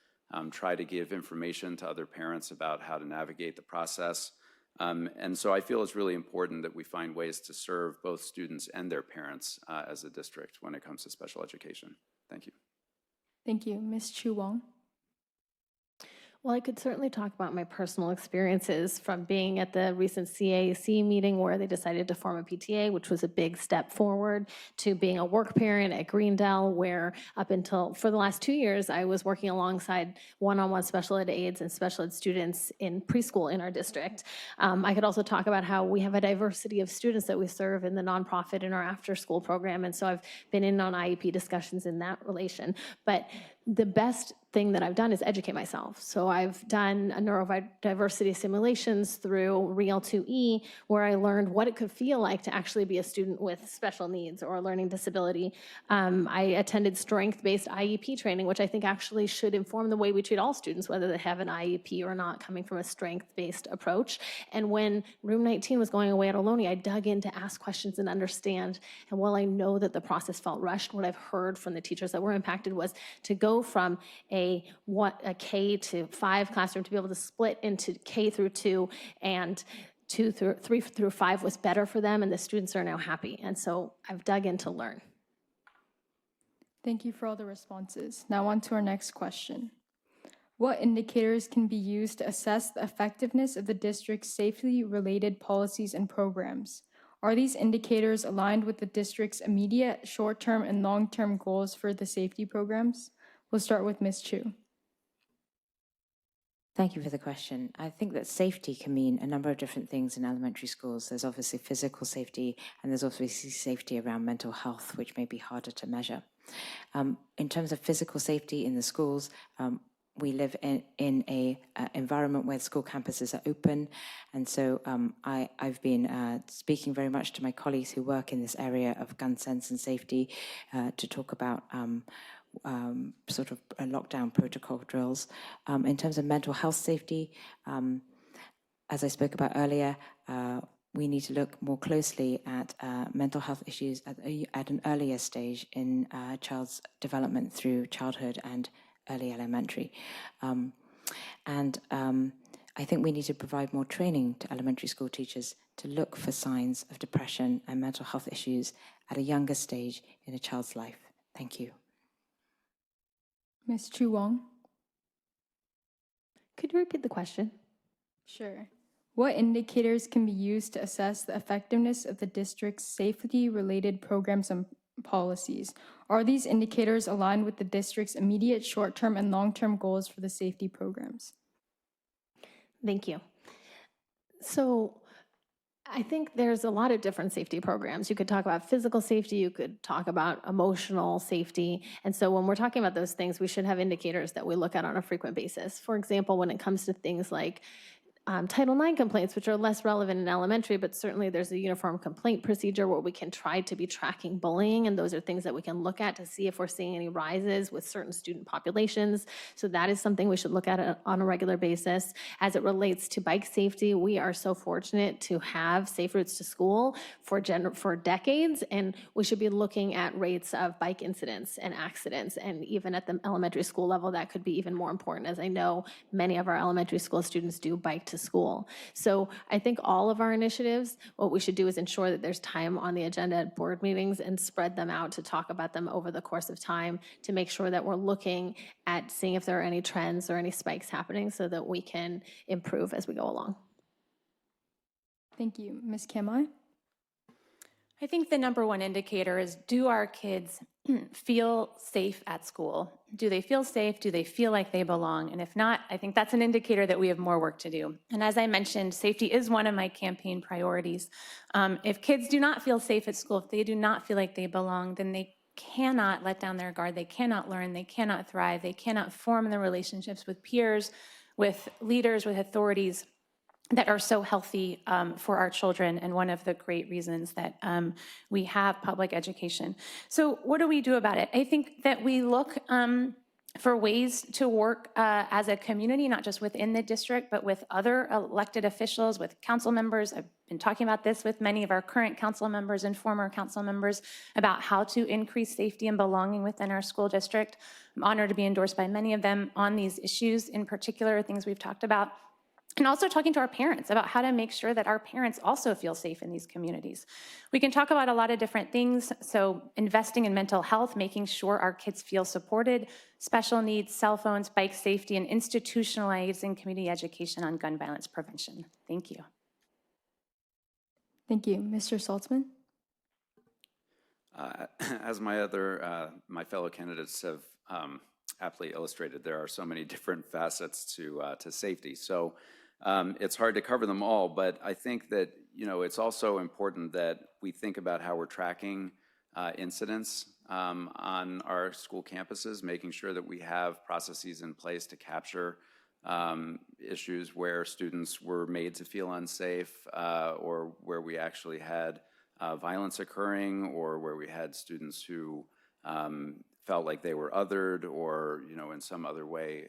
Try to give information to other parents about how to navigate the process. And so I feel it's really important that we find ways to serve both students and their parents as a district when it comes to special education. Thank you. Thank you. Ms. Chu Wong? Well, I could certainly talk about my personal experiences from being at the recent CAC meeting where they decided to form a PTA, which was a big step forward, to being a work parent at Greendale, where for the last 2 years, I was working alongside one-on-one special ed aides and special ed students in preschool in our district. I could also talk about how we have a diversity of students that we serve in the nonprofit in our after-school program, and so I've been in on IEP discussions in that relation. But the best thing that I've done is educate myself. So I've done a neurodiversity simulations through Real 2E, where I learned what it could feel like to actually be a student with special needs or a learning disability. I attended strength-based IEP training, which I think actually should inform the way we treat all students, whether they have an IEP or not, coming from a strength-based approach. And when Room 19 was going away at Ohlone, I dug in to ask questions and understand. And while I know that the process felt rushed, what I've heard from the teachers that were impacted was to go from a K to 5 classroom to be able to split into K through 2, and 3 through 5 was better for them, and the students are now happy. And so I've dug in to learn. Thank you for all the responses. Now on to our next question. What indicators can be used to assess the effectiveness of the district's safety-related policies and programs? Are these indicators aligned with the district's immediate, short-term, and long-term goals for the safety programs? We'll start with Ms. Chu. Thank you for the question. I think that safety can mean a number of different things in elementary schools. There's obviously physical safety, and there's obviously safety around mental health, which may be harder to measure. In terms of physical safety in the schools, we live in a environment where school campuses are open, and so I've been speaking very much to my colleagues who work in this area of gun sense and safety to talk about sort of lockdown protocol drills. In terms of mental health safety, as I spoke about earlier, we need to look more closely at mental health issues at an earlier stage in a child's development through childhood and early elementary. I think we need to provide more training to elementary school teachers to look for signs of depression and mental health issues at a younger stage in a child's life. Thank you. Ms. Chu Wong? Could you repeat the question? Sure. What indicators can be used to assess the effectiveness of the district's safety-related programs and policies? Are these indicators aligned with the district's immediate short-term and long-term goals for the safety programs? Thank you. So I think there's a lot of different safety programs. You could talk about physical safety, you could talk about emotional safety. And so when we're talking about those things, we should have indicators that we look at on a frequent basis. For example, when it comes to things like Title IX complaints, which are less relevant in elementary, but certainly there's a uniform complaint procedure where we can try to be tracking bullying, and those are things that we can look at to see if we're seeing any rises with certain student populations. So that is something we should look at on a regular basis. As it relates to bike safety, we are so fortunate to have safe routes to school for decades, and we should be looking at rates of bike incidents and accidents, and even at the elementary school level, that could be even more important, as I know many of our elementary school students do bike to school. So I think all of our initiatives, what we should do is ensure that there's time on the agenda at board meetings and spread them out to talk about them over the course of time to make sure that we're looking at seeing if there are any trends or any spikes happening so that we can improve as we go along. Thank you. Ms. Kamai? I think the number one indicator is, do our kids feel safe at school? Do they feel safe? Do they feel like they belong? And if not, I think that's an indicator that we have more work to do. And as I mentioned, safety is one of my campaign priorities. If kids do not feel safe at school, if they do not feel like they belong, then they cannot let down their guard, they cannot learn, they cannot thrive, they cannot form the relationships with peers, with leaders, with authorities that are so healthy for our children, and one of the great reasons that we have public education. So what do we do about it? I think that we look for ways to work as a community, not just within the district, but with other elected officials, with council members. I've been talking about this with many of our current council members and former council members about how to increase safety and belonging within our school district. I'm honored to be endorsed by many of them on these issues, in particular, things we've talked about. And also talking to our parents about how to make sure that our parents also feel safe in these communities. We can talk about a lot of different things. So investing in mental health, making sure our kids feel supported, special needs, cell phones, bike safety, and institutionalizing community education on gun violence prevention. Thank you. Thank you. Mr. Saltzman? As my fellow candidates have aptly illustrated, there are so many different facets to safety. So it's hard to cover them all, but I think that, it's also important that we think about how we're tracking incidents on our school campuses, making sure that we have processes in place to capture issues where students were made to feel unsafe, or where we actually had violence occurring, or where we had students who felt like they were othered, or in some other way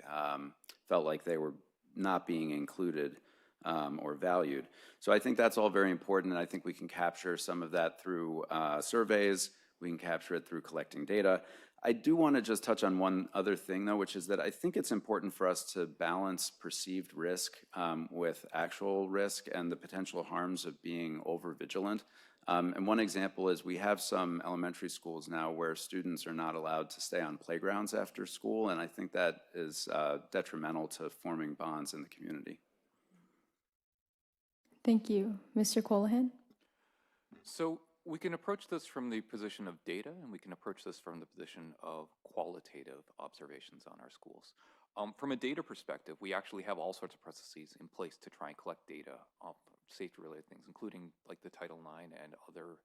felt like they were not being included or valued. So I think that's all very important, and I think we can capture some of that through surveys. We can capture it through collecting data. I do want to just touch on one other thing, though, which is that I think it's important for us to balance perceived risk with actual risk and the potential harms of being over-vigilant. And one example is we have some elementary schools now where students are not allowed to stay on playgrounds after school, and I think that is detrimental to forming bonds in the community. Thank you. Mr. Colohan? So we can approach this from the position of data, and we can approach this from the position of qualitative observations on our schools. From a data perspective, we actually have all sorts of processes in place to try and collect data on safety-related things, including like the Title IX and other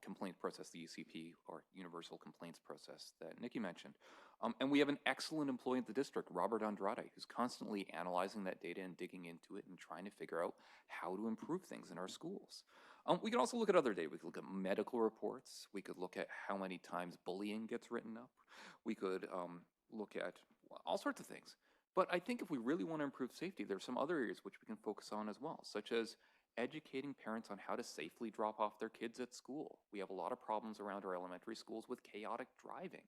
complaint process, the UCP or Universal Complaints process that Nikki mentioned. And we have an excellent employee at the district, Robert Andrade, who's constantly analyzing that data and digging into it and trying to figure out how to improve things in our schools. We can also look at other data. We could look at medical reports. We could look at how many times bullying gets written up. We could look at all sorts of things. But I think if we really want to improve safety, there's some other areas which we can focus on as well, such as educating parents on how to safely drop off their kids at school. We have a lot of problems around our elementary schools with chaotic driving.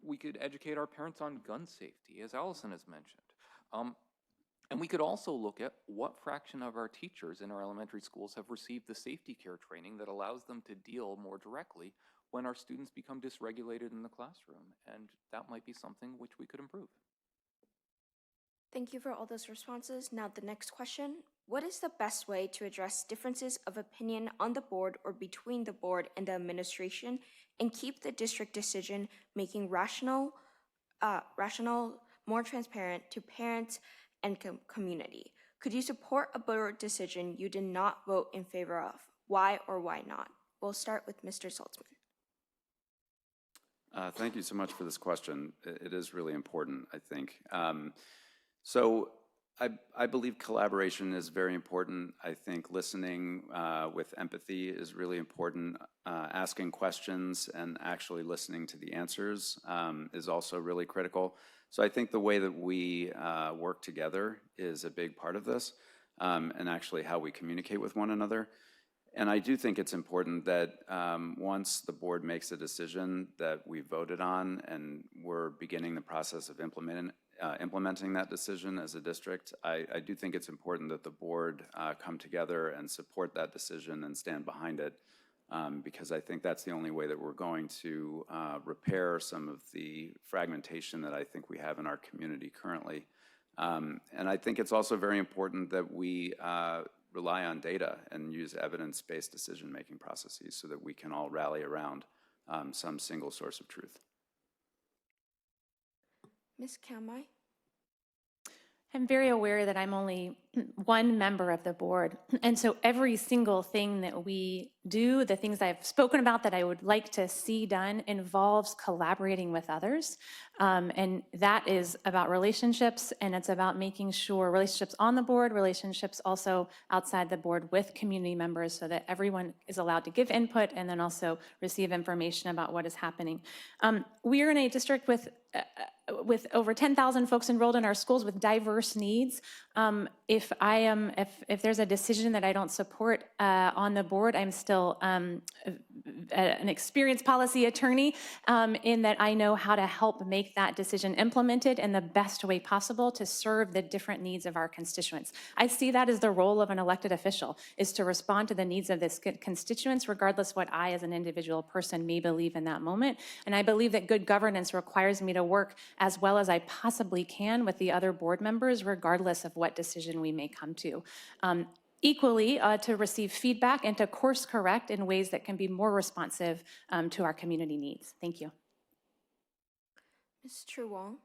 We could educate our parents on gun safety, as Allison has mentioned. And we could also look at what fraction of our teachers in our elementary schools have received the safety care training that allows them to deal more directly when our students become dysregulated in the classroom. And that might be something which we could improve. Thank you for all those responses. Now the next question. What is the best way to address differences of opinion on the board or between the board and the administration and keep the district decision making rational, more transparent to parents and community? Could you support a board decision you did not vote in favor of? Why or why not? We'll start with Mr. Saltzman. Thank you so much for this question. It is really important, I think. So I believe collaboration is very important. I think listening with empathy is really important. Asking questions and actually listening to the answers is also really critical. So I think the way that we work together is a big part of this, and actually how we communicate with one another. And I do think it's important that once the board makes a decision that we voted on and we're beginning the process of implementing that decision as a district, I do think it's important that the board come together and support that decision and stand behind it, because I think that's the only way that we're going to repair some of the fragmentation that I think we have in our community currently. And I think it's also very important that we rely on data and use evidence-based decision-making processes so that we can all rally around some single source of truth. Ms. Kamai? I'm very aware that I'm only one member of the board, and so every single thing that we do, the things I've spoken about that I would like to see done, involves collaborating with others, and that is about relationships, and it's about making sure relationships on the board, relationships also outside the board with community members so that everyone is allowed to give input and then also receive information about what is happening. We are in a district with over 10,000 folks enrolled in our schools with diverse needs. If there's a decision that I don't support on the board, I'm still an experienced policy attorney in that I know how to help make that decision implemented in the best way possible to serve the different needs of our constituents. I see that as the role of an elected official, is to respond to the needs of this constituents, regardless what I as an individual person may believe in that moment. And I believe that good governance requires me to work as well as I possibly can with the other board members, regardless of what decision we may come to. Equally, to receive feedback and to course correct in ways that can be more responsive to our community needs. Thank you. Ms. Chu Wong?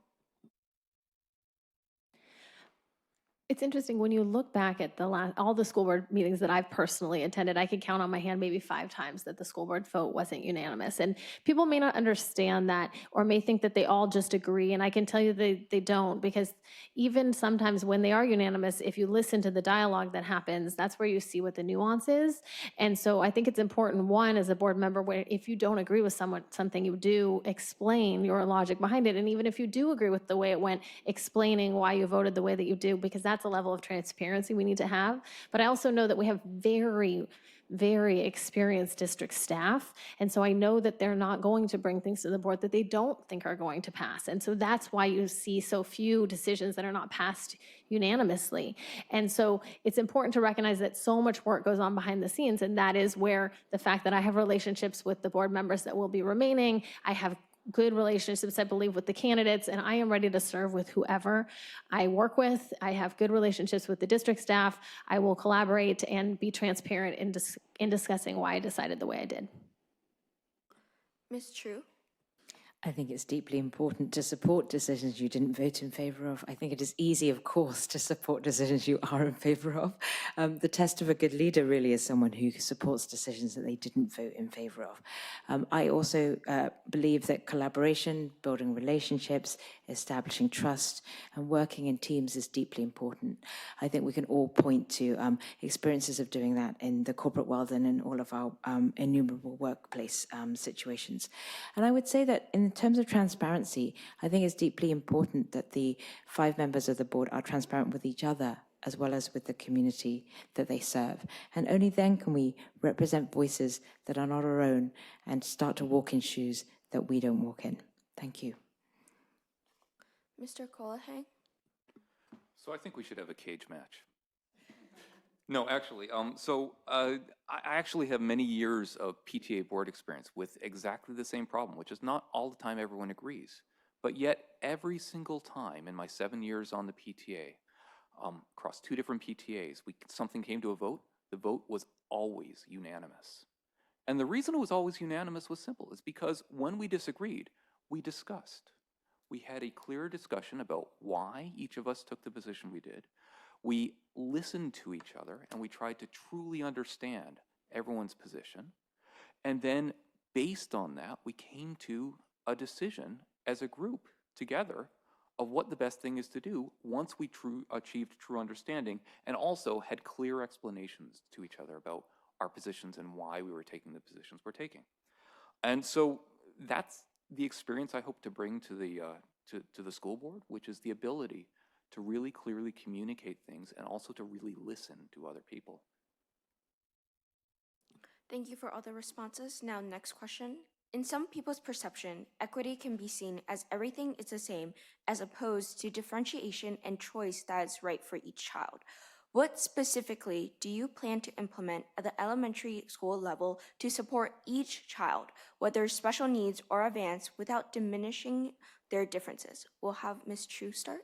It's interesting when you look back at all the school board meetings that I've personally attended, I could count on my hand maybe 5 times that the school board vote wasn't unanimous. And people may not understand that or may think that they all just agree. And I can tell you they don't, because even sometimes when they are unanimous, if you listen to the dialogue that happens, that's where you see what the nuance is. And so I think it's important, one, as a board member, where if you don't agree with something, you do explain your logic behind it. And even if you do agree with the way it went, explaining why you voted the way that you do, because that's a level of transparency we need to have. But I also know that we have very, very experienced district staff. And so I know that they're not going to bring things to the board that they don't think are going to pass. And so that's why you see so few decisions that are not passed unanimously. And so it's important to recognize that so much work goes on behind the scenes. And that is where the fact that I have relationships with the board members that will be remaining, I have good relationships, I believe, with the candidates, and I am ready to serve with whoever I work with. I have good relationships with the district staff. I will collaborate and be transparent in discussing why I decided the way I did. Ms. True? I think it's deeply important to support decisions you didn't vote in favor of. I think it is easy, of course, to support decisions you are in favor of. The test of a good leader really is someone who supports decisions that they didn't vote in favor of. I also believe that collaboration, building relationships, establishing trust, and working in teams is deeply important. I think we can all point to experiences of doing that in the corporate world and in all of our innumerable workplace situations. And I would say that in terms of transparency, I think it's deeply important that the 5 members of the board are transparent with each other as well as with the community that they serve. And only then can we represent voices that are not our own and start to walk in shoes that we don't walk in. Thank you. Mr. Colohan? So I think we should have a cage match. No, actually, I actually have many years of PTA board experience with exactly the same problem, which is not all the time everyone agrees. But yet, every single time in my 7 years on the PTA, across 2 different PTAs, something came to a vote, the vote was always unanimous. And the reason it was always unanimous was simple. It's because when we disagreed, we discussed. We had a clear discussion about why each of us took the position we did. We listened to each other and we tried to truly understand everyone's position. And then based on that, we came to a decision as a group together of what the best thing is to do once we achieved true understanding and also had clear explanations to each other about our positions and why we were taking the positions we're taking. And so that's the experience I hope to bring to the school board, which is the ability to really clearly communicate things and also to really listen to other people. Thank you for all the responses. Now, next question. In some people's perception, equity can be seen as everything is the same, as opposed to differentiation and choice that is right for each child. What specifically do you plan to implement at the elementary school level to support each child, whether special needs or advanced, without diminishing their differences? We'll have Ms. True start.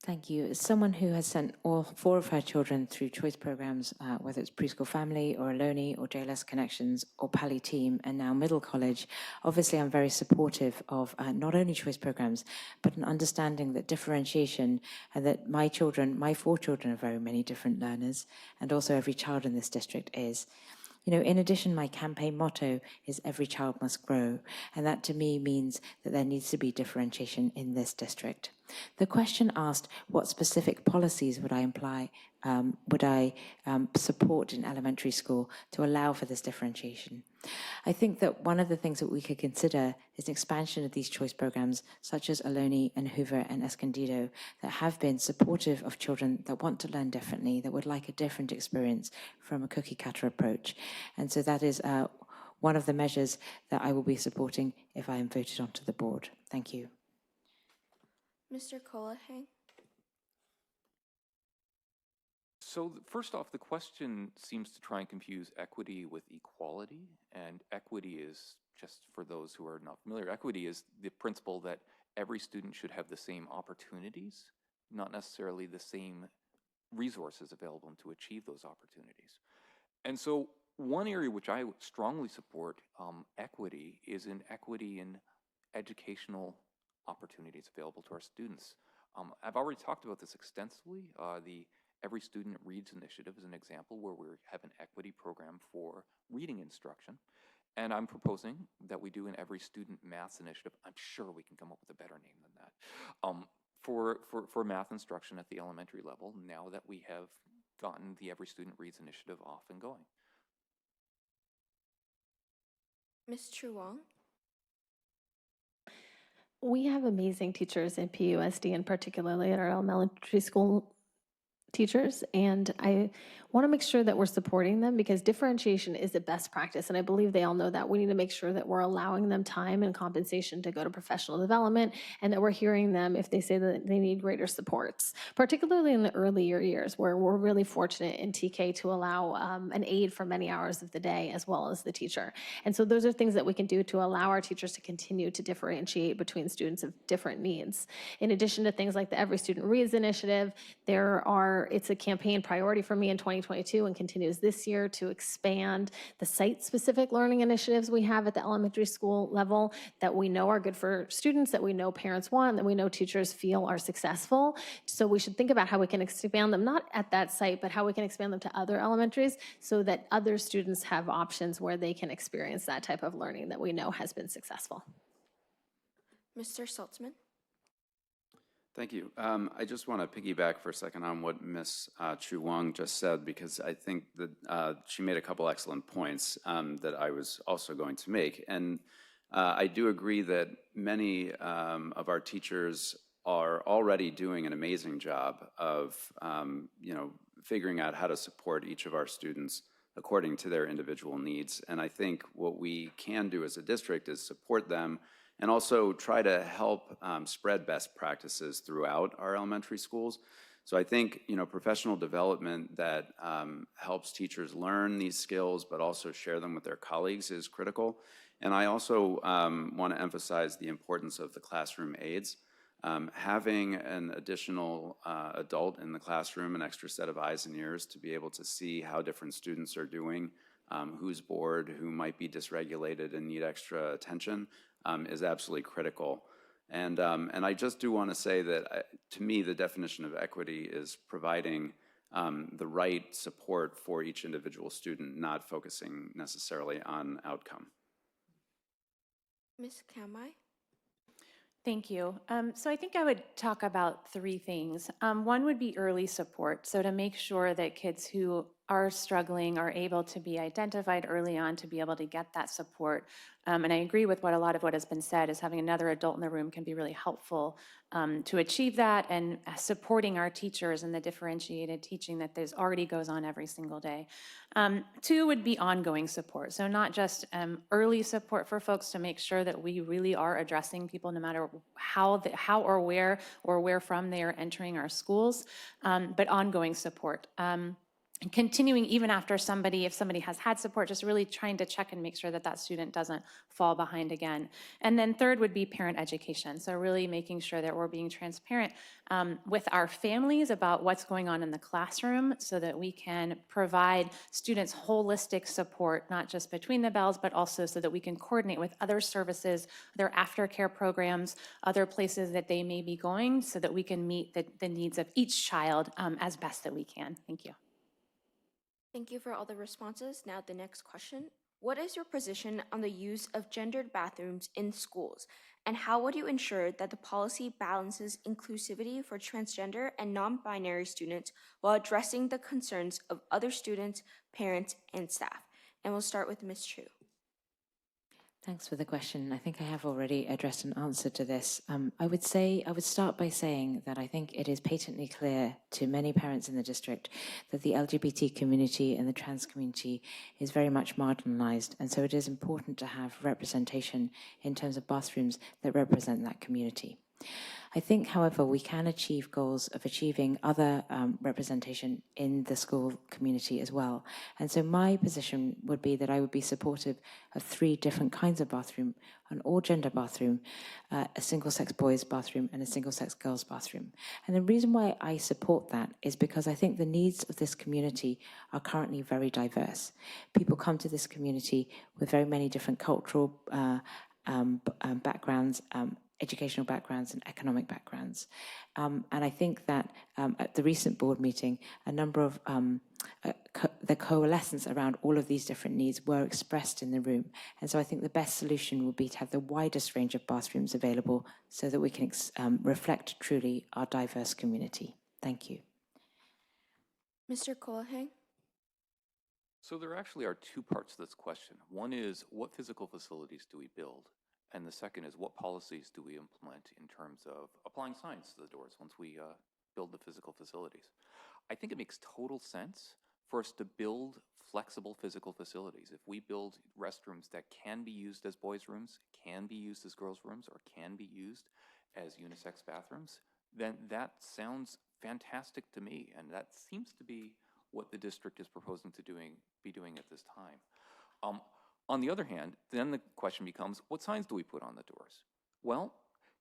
Thank you. As someone who has sent all 4 of her children through choice programs, whether it's Preschool Family or Aloni or JLS Connections or Pally Team and now Middle College, obviously I'm very supportive of not only choice programs, but an understanding that differentiation and that my 4 children are very many different learners, and also every child in this district is. You know, in addition, my campaign motto is every child must grow, and that to me means that there needs to be differentiation in this district. The question asked, what specific policies would I support in elementary school to allow for this differentiation? I think that one of the things that we could consider is an expansion of these choice programs, such as Aloni and Hoover and Escondido, that have been supportive of children that want to learn differently, that would like a different experience from a cookie cutter approach. And so that is one of the measures that I will be supporting if I am voted onto the board. Thank you. Mr. Colohan? So first off, the question seems to try and confuse equity with equality, and equity is, just for those who are not familiar, equity is the principle that every student should have the same opportunities, not necessarily the same resources available to achieve those opportunities. And so one area which I strongly support equity is in equity in educational opportunities available to our students. I've already talked about this extensively. The Every Student Reads initiative is an example where we have an equity program for reading instruction. And I'm proposing that we do an Every Student Maths initiative. I'm sure we can come up with a better name than that. For math instruction at the elementary level, now that we have gotten the Every Student Reads initiative off and going. Ms. True Wong? We have amazing teachers in PAUSD, and particularly at our elementary school teachers, and I want to make sure that we're supporting them because differentiation is a best practice, and I believe they all know that. We need to make sure that we're allowing them time and compensation to go to professional development, and that we're hearing them if they say that they need greater supports, particularly in the earlier years where we're really fortunate in TK to allow an aide for many hours of the day as well as the teacher. And so those are things that we can do to allow our teachers to continue to differentiate between students of different needs. In addition to things like the Every Student Reads initiative, it's a campaign priority for me in 2022 and continues this year to expand the site-specific learning initiatives we have at the elementary school level that we know are good for students, that we know parents want, that we know teachers feel are successful. So we should think about how we can expand them, not at that site, but how we can expand them to other elementaries so that other students have options where they can experience that type of learning that we know has been successful. Mr. Saltzman? Thank you. I just want to piggyback for a second on what Ms. Chu Wang just said, because I think that she made a couple excellent points that I was also going to make. And I do agree that many of our teachers are already doing an amazing job of, figuring out how to support each of our students according to their individual needs. And I think what we can do as a district is support them and also try to help spread best practices throughout our elementary schools. So I think, professional development that helps teachers learn these skills, but also share them with their colleagues is critical. And I also want to emphasize the importance of the classroom aides. Having an additional adult in the classroom, an extra set of eyes and ears to be able to see how different students are doing, who's bored, who might be dysregulated and need extra attention, is absolutely critical. And I just do want to say that, to me, the definition of equity is providing the right support for each individual student, not focusing necessarily on outcome. Ms. Kamai? Thank you. So I think I would talk about three things. One would be early support. So to make sure that kids who are struggling are able to be identified early on to be able to get that support. And I agree with a lot of what has been said, is having another adult in the room can be really helpful to achieve that, and supporting our teachers in the differentiated teaching that already goes on every single day. Two would be ongoing support. So not just early support for folks to make sure that we really are addressing people no matter how or where from they are entering our schools, but ongoing support. And continuing even after if somebody has had support, just really trying to check and make sure that that student doesn't fall behind again. And then third would be parent education. So really making sure that we're being transparent with our families about what's going on in the classroom so that we can provide students holistic support, not just between the bells, but also so that we can coordinate with other services, their aftercare programs, other places that they may be going, so that we can meet the needs of each child as best that we can. Thank you. Thank you for all the responses. Now the next question. What is your position on the use of gendered bathrooms in schools? And how would you ensure that the policy balances inclusivity for transgender and non-binary students while addressing the concerns of other students, parents, and staff? And we'll start with Ms. Chu. Thanks for the question. I think I have already addressed an answer to this. I would start by saying that I think it is patently clear to many parents in the district that the LGBT community and the trans community is very much marginalized. And so it is important to have representation in terms of bathrooms that represent that community. I think, however, we can achieve goals of achieving other representation in the school community as well. And so my position would be that I would be supportive of 3 different kinds of bathroom: an all-gender bathroom, a single-sex boys bathroom, and a single-sex girls bathroom. And the reason why I support that is because I think the needs of this community are currently very diverse. People come to this community with very many different cultural backgrounds, educational backgrounds, and economic backgrounds. And I think that at the recent board meeting, a number of the coalescence around all of these different needs were expressed in the room. And so I think the best solution would be to have the widest range of bathrooms available so that we can reflect truly our diverse community. Thank you. Mr. Colahay? So there actually are 2 parts to this question. One is, what physical facilities do we build? And the second is, what policies do we implement in terms of applying science to the doors once we build the physical facilities? I think it makes total sense for us to build flexible physical facilities. If we build restrooms that can be used as boys' rooms, can be used as girls' rooms, or can be used as unisex bathrooms, then that sounds fantastic to me, and that seems to be what the district is proposing to be doing at this time. On the other hand, then the question becomes, what signs do we put on the doors? Well,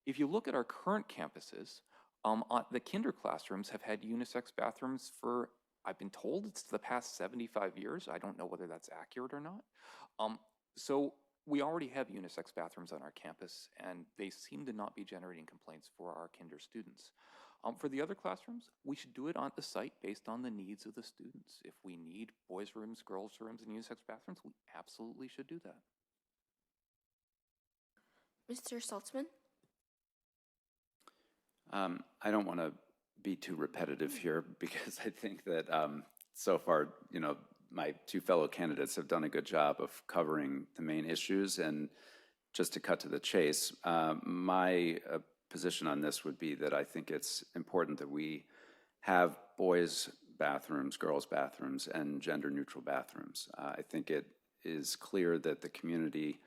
if you look at our current campuses, the kinder classrooms have had unisex bathrooms for, I've been told it's the past 75 years. I don't know whether that's accurate or not. So we already have unisex bathrooms on our campus, and they seem to not be generating complaints for our kinder students. For the other classrooms, we should do it on the site based on the needs of the students. If we need boys' rooms, girls' rooms, and unisex bathrooms, we absolutely should do that. Mr. Saltzman? I don't want to be too repetitive here because I think that so far, my two fellow candidates have done a good job of covering the main issues. And just to cut to the chase, my position on this would be that I think it's important that we have boys' bathrooms, girls' bathrooms, and gender-neutral bathrooms. I think it is clear that the community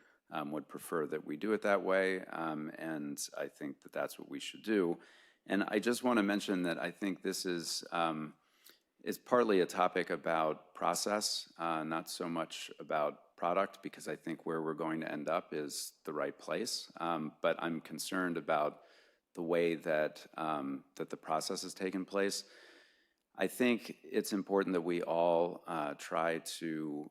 would prefer that we do it that way, and I think that that's what we should do. And I just want to mention that I think this is partly a topic about process, not so much about product, because I think where we're going to end up is the right place. But I'm concerned about the way that that the process has taken place. I think it's important that we all try to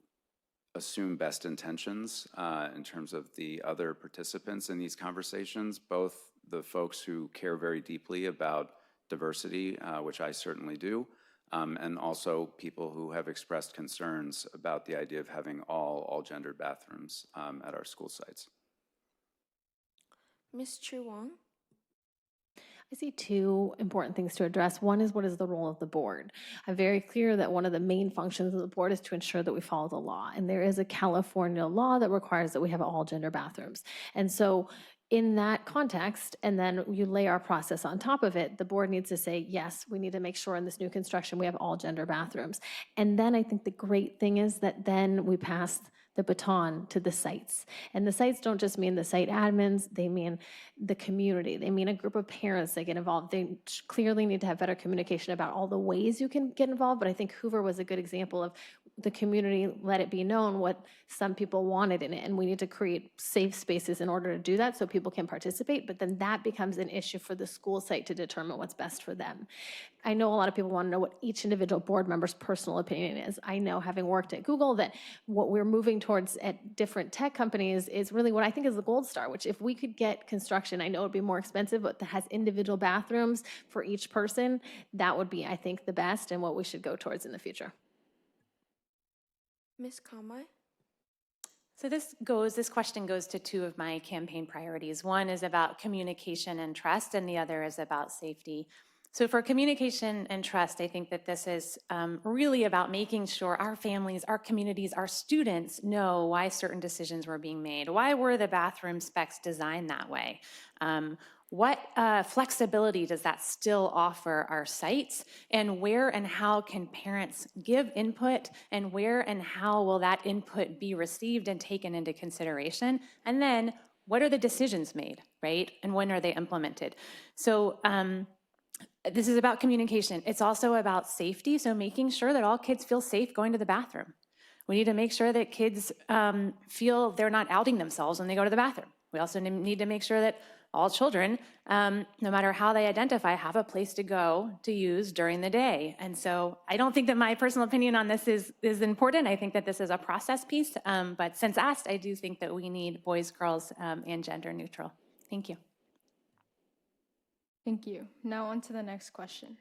assume best intentions in terms of the other participants in these conversations, both the folks who care very deeply about diversity, which I certainly do, and also people who have expressed concerns about the idea of having all gendered bathrooms at our school sites. Ms. Chu Wong? I see two important things to address. One is, what is the role of the board? I'm very clear that one of the main functions of the board is to ensure that we follow the law. And there is a California law that requires that we have all gender bathrooms. And so in that context, and then you lay our process on top of it, the board needs to say, yes, we need to make sure in this new construction we have all gender bathrooms. And then I think the great thing is that then we pass the baton to the sites. And the sites don't just mean the site admins, they mean the community. They mean a group of parents that get involved. They clearly need to have better communication about all the ways you can get involved, but I think Hoover was a good example of the community let it be known what some people wanted in it, and we need to create safe spaces in order to do that so people can participate, but then that becomes an issue for the school site to determine what's best for them. I know a lot of people want to know what each individual board member's personal opinion is. I know, having worked at Google, that what we're moving towards at different tech companies is really what I think is the gold star, which if we could get construction, I know it'd be more expensive, but that has individual bathrooms for each person, that would be, I think, the best and what we should go towards in the future. Ms. Kamai? So this question goes to two of my campaign priorities. One is about communication and trust, and the other is about safety. So for communication and trust, I think that this is really about making sure our families, our communities, our students know why certain decisions were being made. Why were the bathroom specs designed that way? What flexibility does that still offer our sites? And where and how can parents give input? And where and how will that input be received and taken into consideration? And then what are the decisions made, right? And when are they implemented? So this is about communication. It's also about safety. So making sure that all kids feel safe going to the bathroom. We need to make sure that kids feel they're not outing themselves when they go to the bathroom. We also need to make sure that all children, no matter how they identify, have a place to go to use during the day. And so I don't think that my personal opinion on this is important. I think that this is a process piece. But since asked, I do think that we need boys, girls, and gender neutral. Thank you. Thank you. Now on to the next question.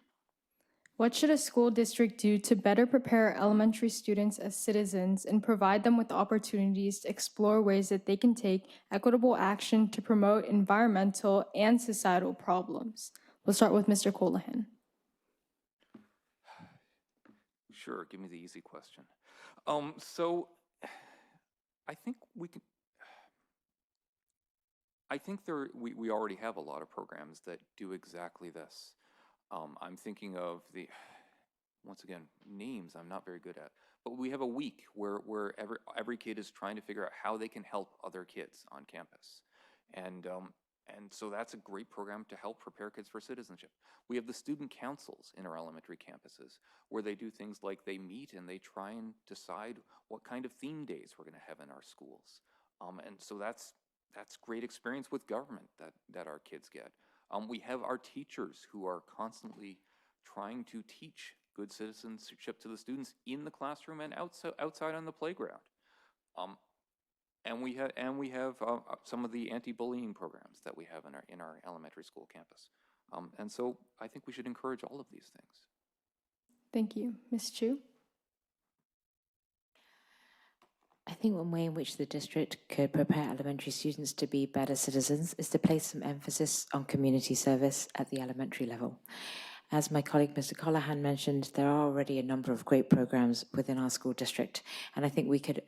What should a school district do to better prepare elementary students as citizens and provide them with opportunities to explore ways that they can take equitable action to promote environmental and societal problems? We'll start with Mr. Colahan. Sure, give me the easy question. So I think we can. I think we already have a lot of programs that do exactly this. I'm thinking of once again, names I'm not very good at, but we have a week where every kid is trying to figure out how they can help other kids on campus. And so that's a great program to help prepare kids for citizenship. We have the student councils in our elementary campuses where they do things like they meet and they try and decide what kind of theme days we're going to have in our schools. And so that's great experience with government that our kids get. We have our teachers who are constantly trying to teach good citizenship to the students in the classroom and outside on the playground. And we have some of the anti-bullying programs that we have in our elementary school campus. And so I think we should encourage all of these things. Thank you. Ms. Chu? I think one way in which the district could prepare elementary students to be better citizens is to place some emphasis on community service at the elementary level. As my colleague Mr. Colahan mentioned, there are already a number of great programs within our school district, and I think we could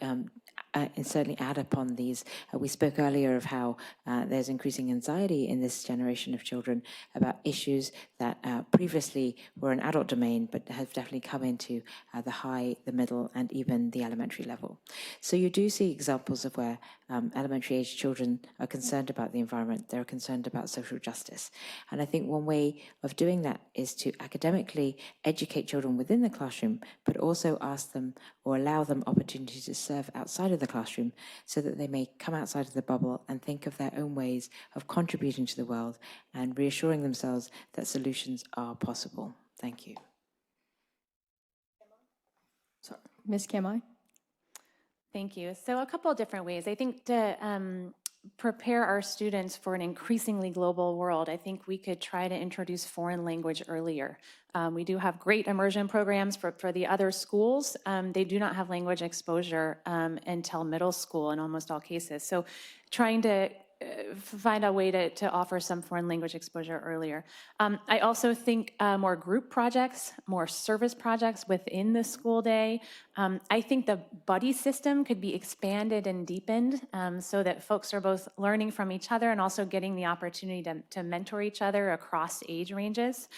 certainly add upon these. We spoke earlier of how there's increasing anxiety in this generation of children about issues that previously were an adult domain, but have definitely come into the high, the middle, and even the elementary level. So you do see examples of where elementary age children are concerned about the environment, they're concerned about social justice. And I think one way of doing that is to academically educate children within the classroom, but also ask them or allow them opportunities to serve outside of the classroom so that they may come outside of the bubble and think of their own ways of contributing to the world and reassuring themselves that solutions are possible. Thank you. Sorry, Ms. Kamai? Thank you. So a couple of different ways. I think to prepare our students for an increasingly global world, I think we could try to introduce foreign language earlier. We do have great immersion programs for the other schools. They do not have language exposure until middle school in almost all cases. So trying to find a way to offer some foreign language exposure earlier. I also think more group projects, more service projects within the school day. I think the buddy system could be expanded and deepened so that folks are both learning from each other and also getting the opportunity to mentor each other across age ranges.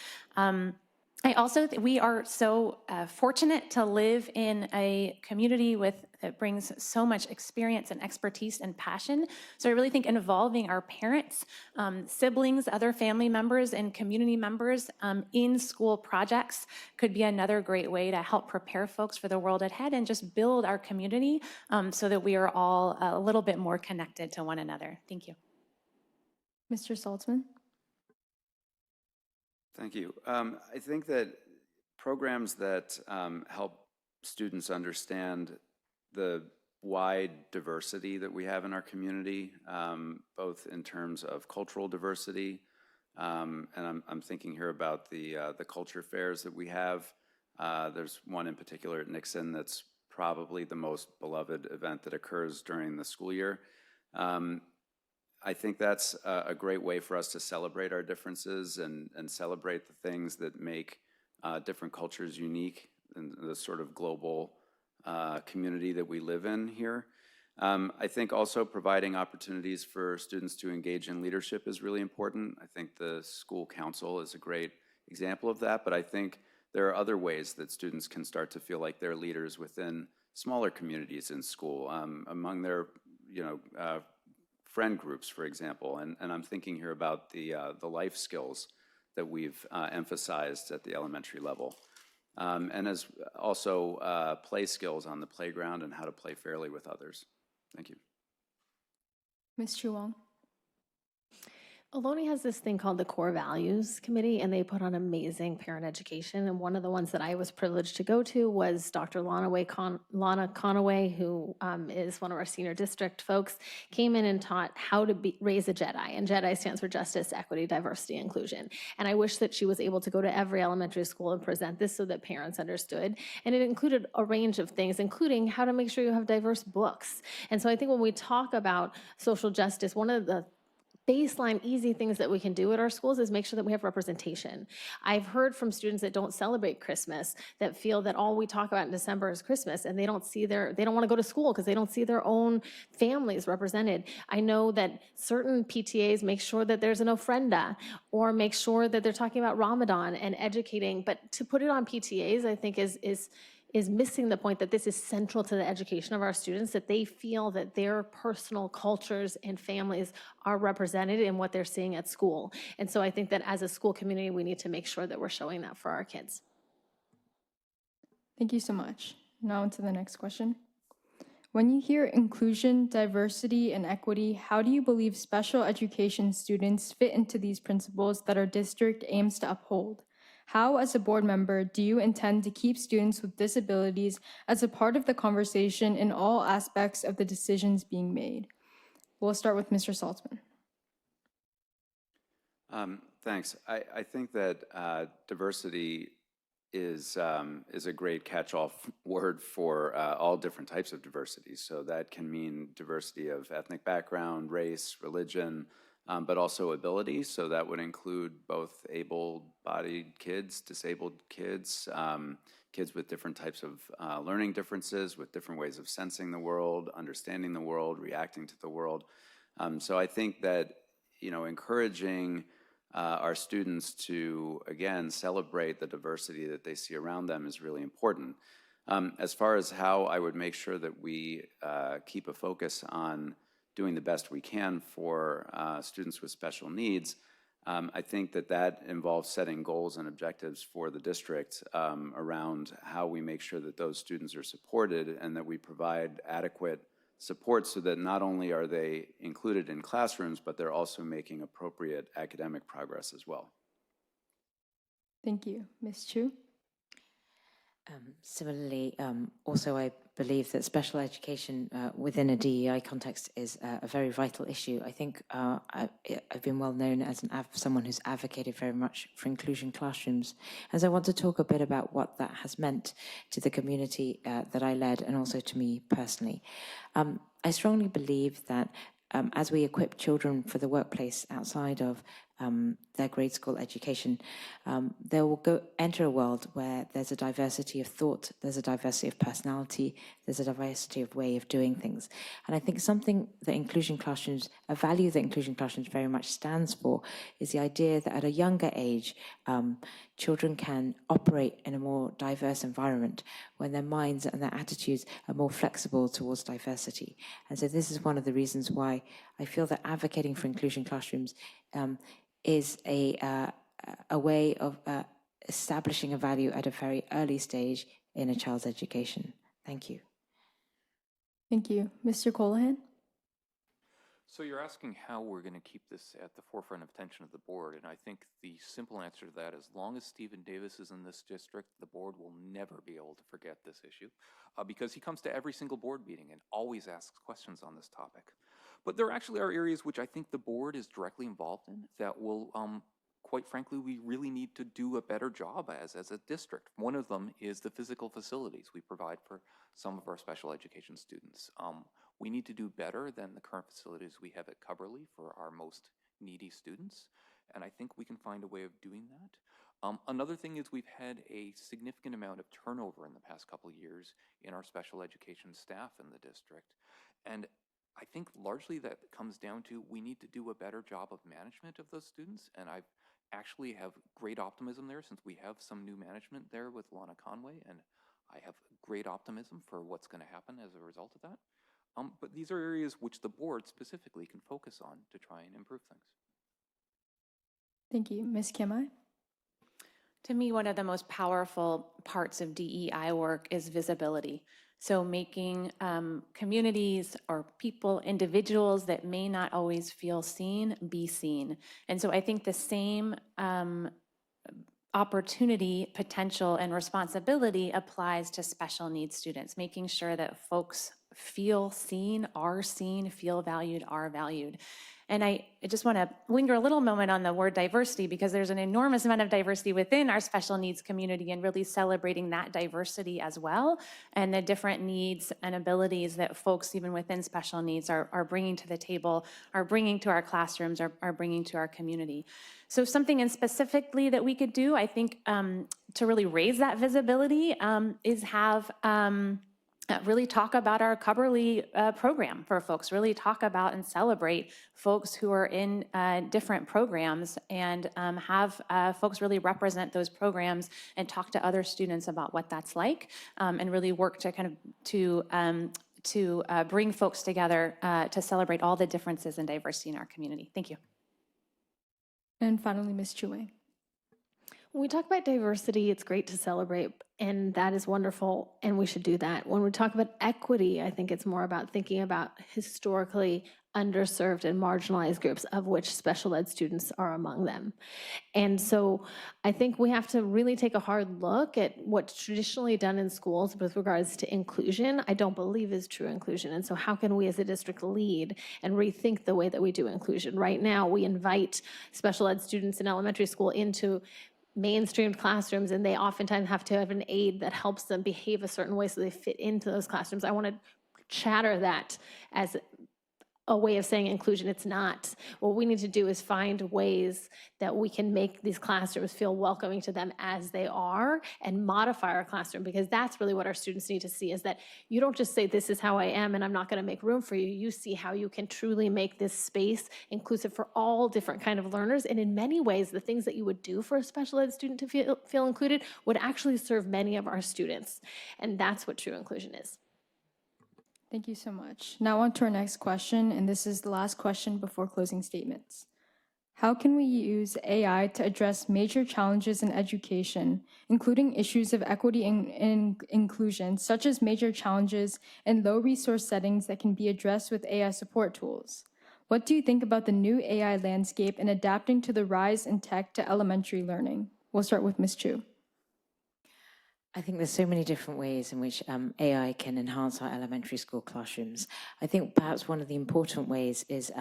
I also think we are so fortunate to live in a community that brings so much experience and expertise and passion. So I really think involving our parents, siblings, other family members, and community members in school projects could be another great way to help prepare folks for the world ahead and just build our community so that we are all a little bit more connected to one another. Thank you. Mr. Saltzman? Thank you. I think that programs that help students understand the wide diversity that we have in our community, both in terms of cultural diversity, and I'm thinking here about the culture fairs that we have. There's one in particular at Nixon that's probably the most beloved event that occurs during the school year. I think that's a great way for us to celebrate our differences and celebrate the things that make different cultures unique in the sort of global community that we live in here. I think also providing opportunities for students to engage in leadership is really important. I think the school council is a great example of that, but I think there are other ways that students can start to feel like they're leaders within smaller communities in school, among their, friend groups, for example, and I'm thinking here about the life skills that we've emphasized at the elementary level, and as also play skills on the playground and how to play fairly with others. Thank you. Ms. Chu Wong? Ohlone has this thing called the Core Values Committee, and they put on amazing parent education. And one of the ones that I was privileged to go to was Dr. Lana Conaway, who is one of our senior district folks, came in and taught how to raise a Jedi. And Jedi stands for Justice, Equity, Diversity, Inclusion. And I wish that she was able to go to every elementary school and present this so that parents understood. And it included a range of things, including how to make sure you have diverse books. And so I think when we talk about social justice, one of the baseline easy things that we can do at our schools is make sure that we have representation. I've heard from students that don't celebrate Christmas that feel that all we talk about in December is Christmas, and they don't want to go to school because they don't see their own families represented. I know that certain PTAs make sure that there's an ofrenda or make sure that they're talking about Ramadan and educating, but to put it on PTAs, I think is missing the point that this is central to the education of our students, that they feel that their personal cultures and families are represented in what they're seeing at school. And so I think that as a school community, we need to make sure that we're showing that for our kids. Thank you so much. Now on to the next question. When you hear inclusion, diversity, and equity, how do you believe special education students fit into these principles that our district aims to uphold? How, as a board member, do you intend to keep students with disabilities as a part of the conversation in all aspects of the decisions being made? We'll start with Mr. Saltzman. Thanks. I think that diversity is a great catch-all word for all different types of diversity. So that can mean diversity of ethnic background, race, religion, but also ability. So that would include both able-bodied kids, disabled kids, kids with different types of learning differences, with different ways of sensing the world, understanding the world, reacting to the world. So I think that, encouraging our students to, again, celebrate the diversity that they see around them is really important. As far as how I would make sure that we keep a focus on doing the best we can for students with special needs, I think that involves setting goals and objectives for the district around how we make sure that those students are supported and that we provide adequate support so that not only are they included in classrooms, but they're also making appropriate academic progress as well. Thank you. Ms. Chu? Similarly, also I believe that special education within a DEI context is a very vital issue. I think I've been well known as someone who's advocated very much for inclusion classrooms. As I want to talk a bit about what that has meant to the community that I led and also to me personally. I strongly believe that as we equip children for the workplace outside of their grade school education, they will enter a world where there's a diversity of thought, there's a diversity of personality, there's a diversity of way of doing things. And I think something that inclusion classrooms, a value that inclusion classrooms very much stands for, is the idea that at a younger age, children can operate in a more diverse environment when their minds and their attitudes are more flexible towards diversity. And so this is one of the reasons why I feel that advocating for inclusion classrooms is a way of establishing a value at a very early stage in a child's education. Thank you. Thank you. Mr. Colahan? So you're asking how we're going to keep this at the forefront of attention of the board, and I think the simple answer to that, as long as Stephen Davis is in this district, the board will never be able to forget this issue, because he comes to every single board meeting and always asks questions on this topic. But there actually are areas which I think the board is directly involved in that will, quite frankly, we really need to do a better job as a district. One of them is the physical facilities we provide for some of our special education students. We need to do better than the current facilities we have at Cubberley for our most needy students, and I think we can find a way of doing that. Another thing is we've had a significant amount of turnover in the past couple of years in our special education staff in the district, and I think largely that comes down to we need to do a better job of management of those students, and I actually have great optimism there since we have some new management there with Lana Conway, and I have great optimism for what's going to happen as a result of that. But these are areas which the board specifically can focus on to try and improve things. Thank you. Ms. Kamai? To me, one of the most powerful parts of DEI work is visibility. So making communities or people, individuals that may not always feel seen, be seen. And so I think the same opportunity, potential, and responsibility applies to special needs students, making sure that folks feel seen, feel valued, are valued. And I just want to linger a little moment on the word diversity, because there's an enormous amount of diversity within our special needs community, and really celebrating that diversity as well, and the different needs and abilities that folks even within special needs are bringing to the table, are bringing to our classrooms, are bringing to our community. So something in specifically that we could do, I think, to really raise that visibility is have really talk about our Cubberly program for folks, really talk about and celebrate folks who are in different programs, and have folks really represent those programs and talk to other students about what that's like, and really work to kind of to bring folks together to celebrate all the differences and diversity in our community. Thank you. And finally, Ms. Chu. When we talk about diversity, it's great to celebrate, and that is wonderful, and we should do that. When we talk about equity, I think it's more about thinking about historically underserved and marginalized groups, of which special ed students are among them. And so I think we have to really take a hard look at what's traditionally done in schools with regards to inclusion. I don't believe is true inclusion. And so how can we as a district lead and rethink the way that we do inclusion? Right now, we invite special ed students in elementary school into mainstreamed classrooms, and they oftentimes have to have an aide that helps them behave a certain way so they fit into those classrooms. I want to chatter that as a way of saying inclusion. It's not. What we need to do is find ways that we can make these classrooms feel welcoming to them as they are, and modify our classroom, because that's really what our students need to see, is that you don't just say, this is how I am and I'm not going to make room for you. You see how you can truly make this space inclusive for all different kind of learners. And in many ways, the things that you would do for a special ed student to feel included would actually serve many of our students. And that's what true inclusion is. Thank you so much. Now on to our next question, and this is the last question before closing statements. How can we use AI to address major challenges in education, including issues of equity and inclusion, such as major challenges in low-resource settings that can be addressed with AI support tools? What do you think about the new AI landscape and adapting to the rise in tech to elementary learning? We'll start with Ms. Chu. I think there's so many different ways in which AI can enhance our elementary school classrooms. I think perhaps one of the important ways is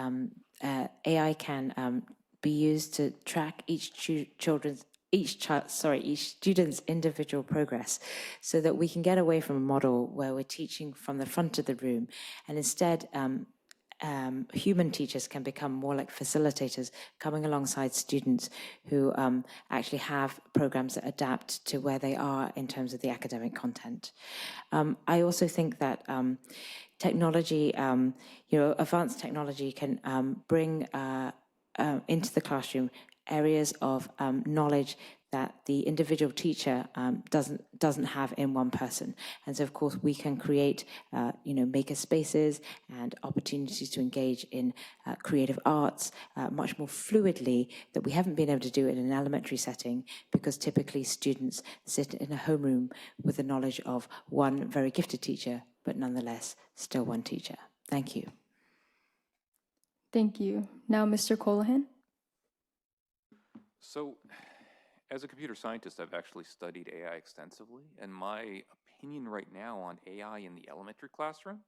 AI can be used to track each student's individual progress, so that we can get away from a model where we're teaching from the front of the room, and instead human teachers can become more like facilitators, coming alongside students who actually have programs that adapt to where they are in terms of the academic content. I also think that technology, advanced technology can bring into the classroom areas of knowledge that the individual teacher doesn't have in one person. And so, of course, we can create, maker spaces and opportunities to engage in creative arts much more fluidly that we haven't been able to do in an elementary setting, because typically students sit in a homeroom with the knowledge of one very gifted teacher, but nonetheless still one teacher. Thank you. Thank you. Now, Mr. Colahan. So, as a computer scientist, I've actually studied AI extensively, and my opinion right now on AI in the elementary classroom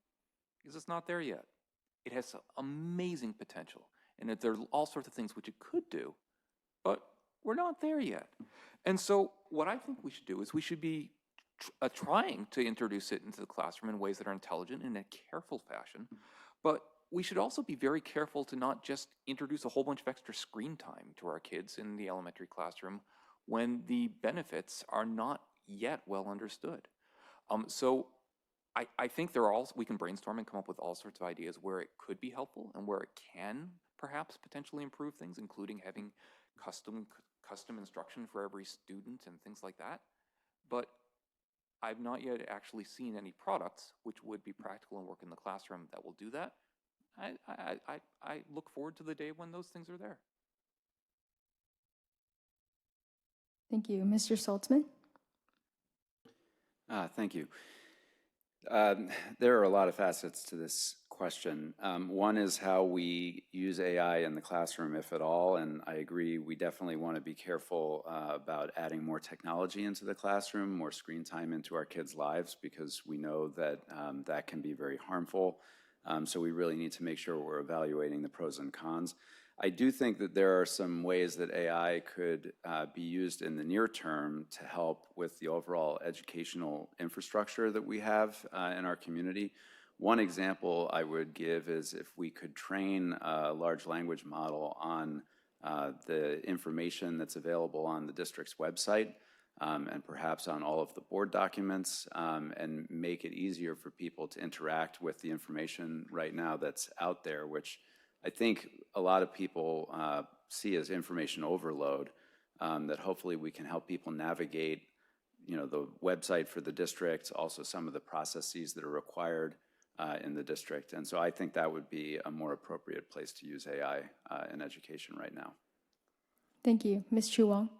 is it's not there yet. It has amazing potential, and that there are all sorts of things which it could do, but we're not there yet. And so what I think we should do is we should be trying to introduce it into the classroom in ways that are intelligent in a careful fashion, but we should also be very careful to not just introduce a whole bunch of extra screen time to our kids in the elementary classroom when the benefits are not yet well understood. So I think we can brainstorm and come up with all sorts of ideas where it could be helpful and where it can perhaps potentially improve things, including having custom instruction for every student and things like that. But I've not yet actually seen any products which would be practical and work in the classroom that will do that. I look forward to the day when those things are there. Thank you. Mr. Saltzman? Thank you. There are a lot of facets to this question. One is how we use AI in the classroom, if at all, and I agree, we definitely want to be careful about adding more technology into the classroom, more screen time into our kids' lives, because we know that that can be very harmful. So we really need to make sure we're evaluating the pros and cons. I do think that there are some ways that AI could be used in the near term to help with the overall educational infrastructure that we have in our community. One example I would give is if we could train a large language model on the information that's available on the district's website and perhaps on all of the board documents and make it easier for people to interact with the information right now that's out there, which I think a lot of people see as information overload, that hopefully we can help people navigate, the website for the district, also some of the processes that are required in the district. And so I think that would be a more appropriate place to use AI in education right now. Thank you. Ms. Chu Wong.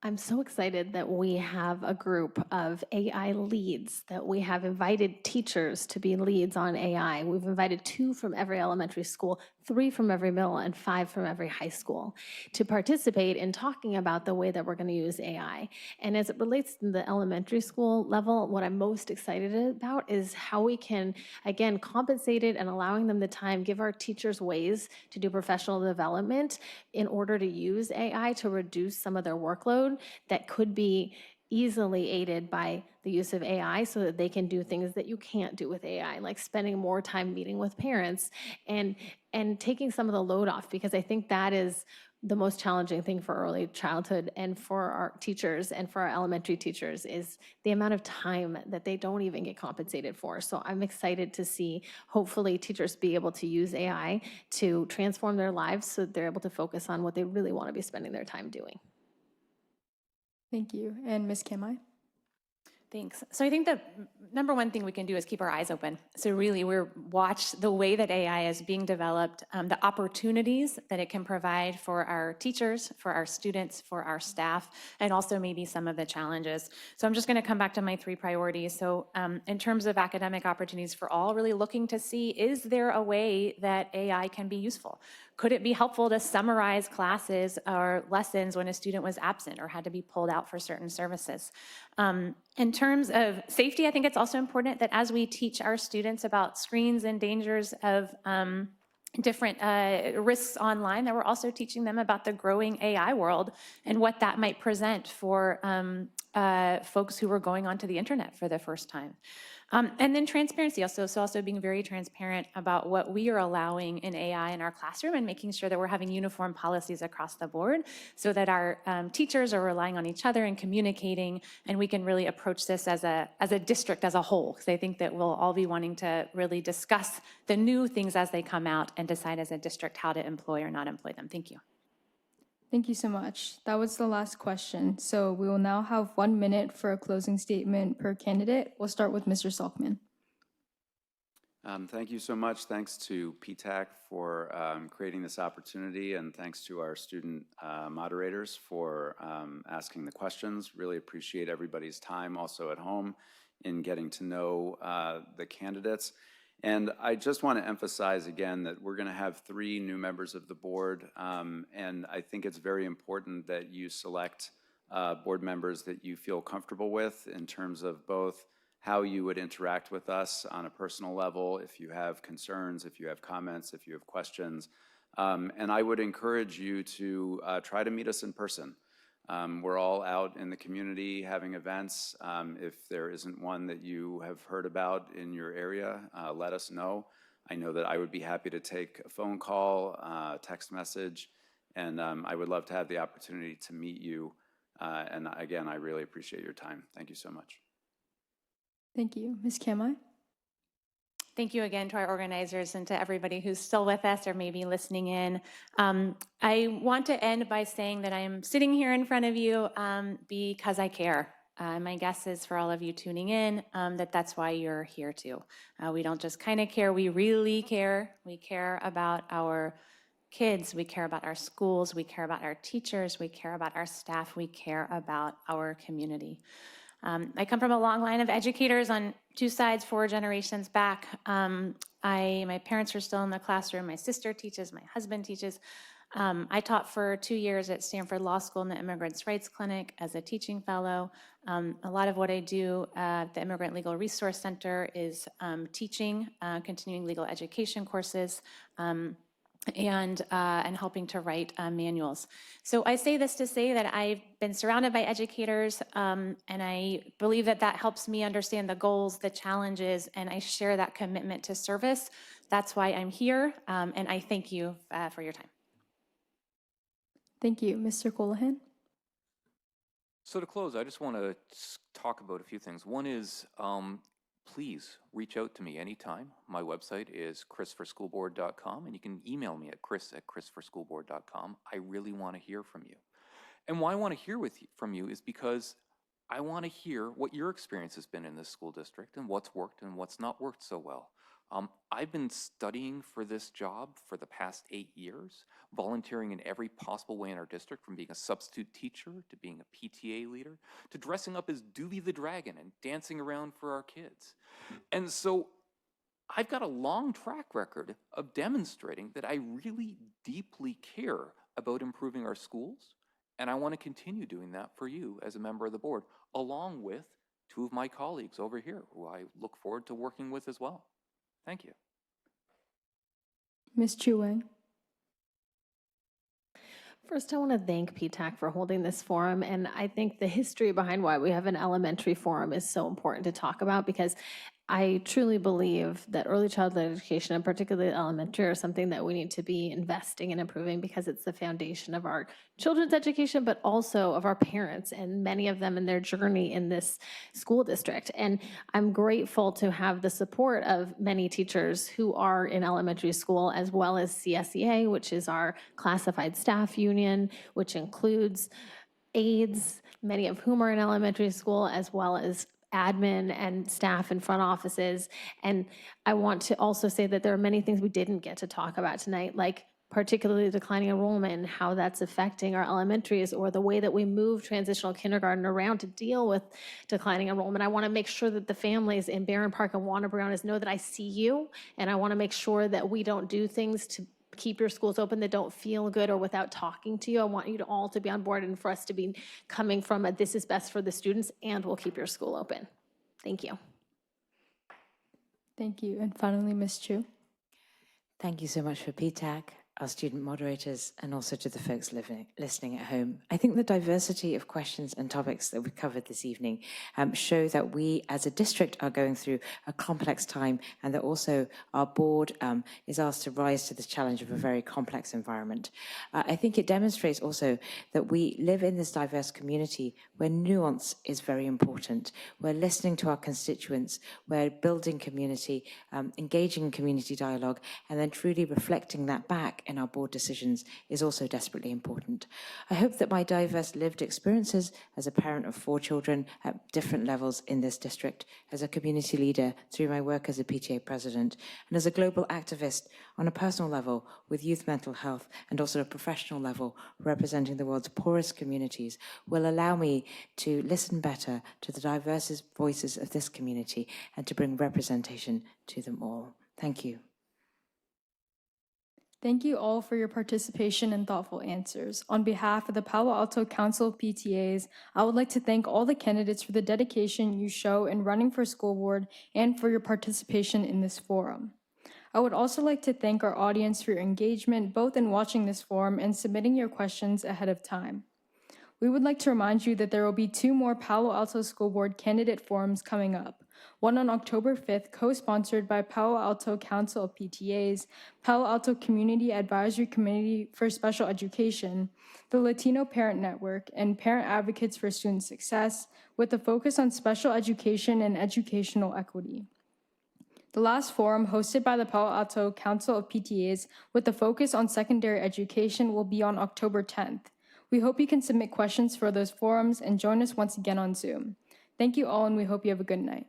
I'm so excited that we have a group of AI leads, that we have invited teachers to be leads on AI. We've invited 2 from every elementary school, 3 from every middle, and 5 from every high school to participate in talking about the way that we're going to use AI. And as it relates to the elementary school level, what I'm most excited about is how we can, again, compensate it and allowing them the time, give our teachers ways to do professional development in order to use AI to reduce some of their workload that could be easily aided by the use of AI so that they can do things that you can't do with AI, like spending more time meeting with parents and taking some of the load off, because I think that is the most challenging thing for early childhood and for our teachers and for our elementary teachers is the amount of time that they don't even get compensated for. So I'm excited to see, hopefully, teachers be able to use AI to transform their lives so that they're able to focus on what they really want to be spending their time doing. Thank you. And Ms. Kamai? Thanks. So I think the number one thing we can do is keep our eyes open. So really watch the way that AI is being developed, the opportunities that it can provide for our teachers, for our students, for our staff, and also maybe some of the challenges. So I'm just going to come back to my 3 priorities. So in terms of academic opportunities for all, really looking to see, is there a way that AI can be useful? Could it be helpful to summarize classes or lessons when a student was absent or had to be pulled out for certain services? In terms of safety, I think it's also important that as we teach our students about screens and dangers of different risks online, that we're also teaching them about the growing AI world and what that might present for folks who are going onto the internet for the first time. And then transparency, also being very transparent about what we are allowing in AI in our classroom and making sure that we're having uniform policies across the board so that our teachers are relying on each other and communicating, and we can really approach this as a district as a whole, because I think that we'll all be wanting to really discuss the new things as they come out and decide as a district how to employ or not employ them. Thank you. Thank you so much. That was the last question. So we will now have 1 minute for a closing statement per candidate. We'll start with Mr. Salkman. Thank you so much. Thanks to PTAC for creating this opportunity, and thanks to our student moderators for asking the questions. Really appreciate everybody's time also at home in getting to know the candidates. And I just want to emphasize again that we're going to have 3 new members of the board, and I think it's very important that you select board members that you feel comfortable with in terms of both how you would interact with us on a personal level, if you have concerns, if you have comments, if you have questions. And I would encourage you to try to meet us in person. We're all out in the community having events. If there isn't one that you have heard about in your area, let us know. I know that I would be happy to take a phone call, text message, and I would love to have the opportunity to meet you. And again, I really appreciate your time. Thank you so much. Thank you. Ms. Kamai? Thank you again to our organizers and to everybody who's still with us or maybe listening in. I want to end by saying that I am sitting here in front of you because I care. My guess is for all of you tuning in that's why you're here too. We don't just kind of care, we really care. We care about our kids, we care about our schools, we care about our teachers, we care about our staff, we care about our community. I come from a long line of educators on two sides, 4 generations back. My parents are still in the classroom. My sister teaches, my husband teaches. I taught for 2 years at Stanford Law School in the Immigrants' Rights Clinic as a teaching fellow. A lot of what I do at the Immigrant Legal Resource Center is teaching, continuing legal education courses, and helping to write manuals. So I say this to say that I've been surrounded by educators, and I believe that that helps me understand the goals, the challenges, and I share that commitment to service. That's why I'm here, and I thank you for your time. Thank you. Mr. Colohan? So to close, I just want to talk about a few things. One is, please reach out to me anytime. My website is chrisforschoolboard.com, and you can email me at chris@chrisforschoolboard.com. I really want to hear from you. And why I want to hear from you is because I want to hear what your experience has been in this school district and what's worked and what's not worked so well. I've been studying for this job for the past 8 years, volunteering in every possible way in our district, from being a substitute teacher to being a PTA leader to dressing up as Doobie the Dragon and dancing around for our kids. And so I've got a long track record of demonstrating that I really deeply care about improving our schools, and I want to continue doing that for you as a member of the board, along with 2 of my colleagues over here, who I look forward to working with as well. Thank you. Ms. Chu Wang? First, I want to thank PTAC for holding this forum, and I think the history behind why we have an elementary forum is so important to talk about, because I truly believe that early childhood education, and particularly elementary, are something that we need to be investing and improving, because it's the foundation of our children's education, but also of our parents and many of them in their journey in this school district. And I'm grateful to have the support of many teachers who are in elementary school, as well as CSEA, which is our classified staff union, which includes aides, many of whom are in elementary school, as well as admin and staff in front offices. And I want to also say that there are many things we didn't get to talk about tonight, like particularly declining enrollment and how that's affecting our elementaries, or the way that we move transitional kindergarten around to deal with declining enrollment. I want to make sure that the families in Barron Park and Warner Browns know that I see you, and I want to make sure that we don't do things to keep your schools open that don't feel good or without talking to you. I want you to all to be on board, and for us to be coming from a this is best for the students and we'll keep your school open. Thank you. Thank you. And finally, Ms. Chu? Thank you so much for PTAC, our student moderators, and also to the folks listening at home. I think the diversity of questions and topics that we covered this evening show that we as a district are going through a complex time, and that also our board is asked to rise to the challenge of a very complex environment. I think it demonstrates also that we live in this diverse community where nuance is very important. We're listening to our constituents, we're building community, engaging in community dialogue, and then truly reflecting that back in our board decisions is also desperately important. I hope that my diverse lived experiences as a parent of 4 children at different levels in this district, as a community leader through my work as a PTA president, and as a global activist on a personal level with youth mental health, and also a professional level representing the world's poorest communities, will allow me to listen better to the diverse voices of this community and to bring representation to them all. Thank you. Thank you all for your participation and thoughtful answers. On behalf of the Palo Alto Council of PTAs, I would like to thank all the candidates for the dedication you show in running for school board and for your participation in this forum. I would also like to thank our audience for your engagement, both in watching this forum and submitting your questions ahead of time. We would like to remind you that there will be 2 more Palo Alto School Board candidate forums coming up. One on October 5th, co-sponsored by Palo Alto Council of PTAs, Palo Alto Community Advisory Committee for Special Education, the Latino Parent Network, and Parent Advocates for Student Success, with a focus on special education and educational equity. The last forum, hosted by the Palo Alto Council of PTAs, with a focus on secondary education, will be on October 10th. We hope you can submit questions for those forums and join us once again on Zoom. Thank you all, and we hope you have a good night.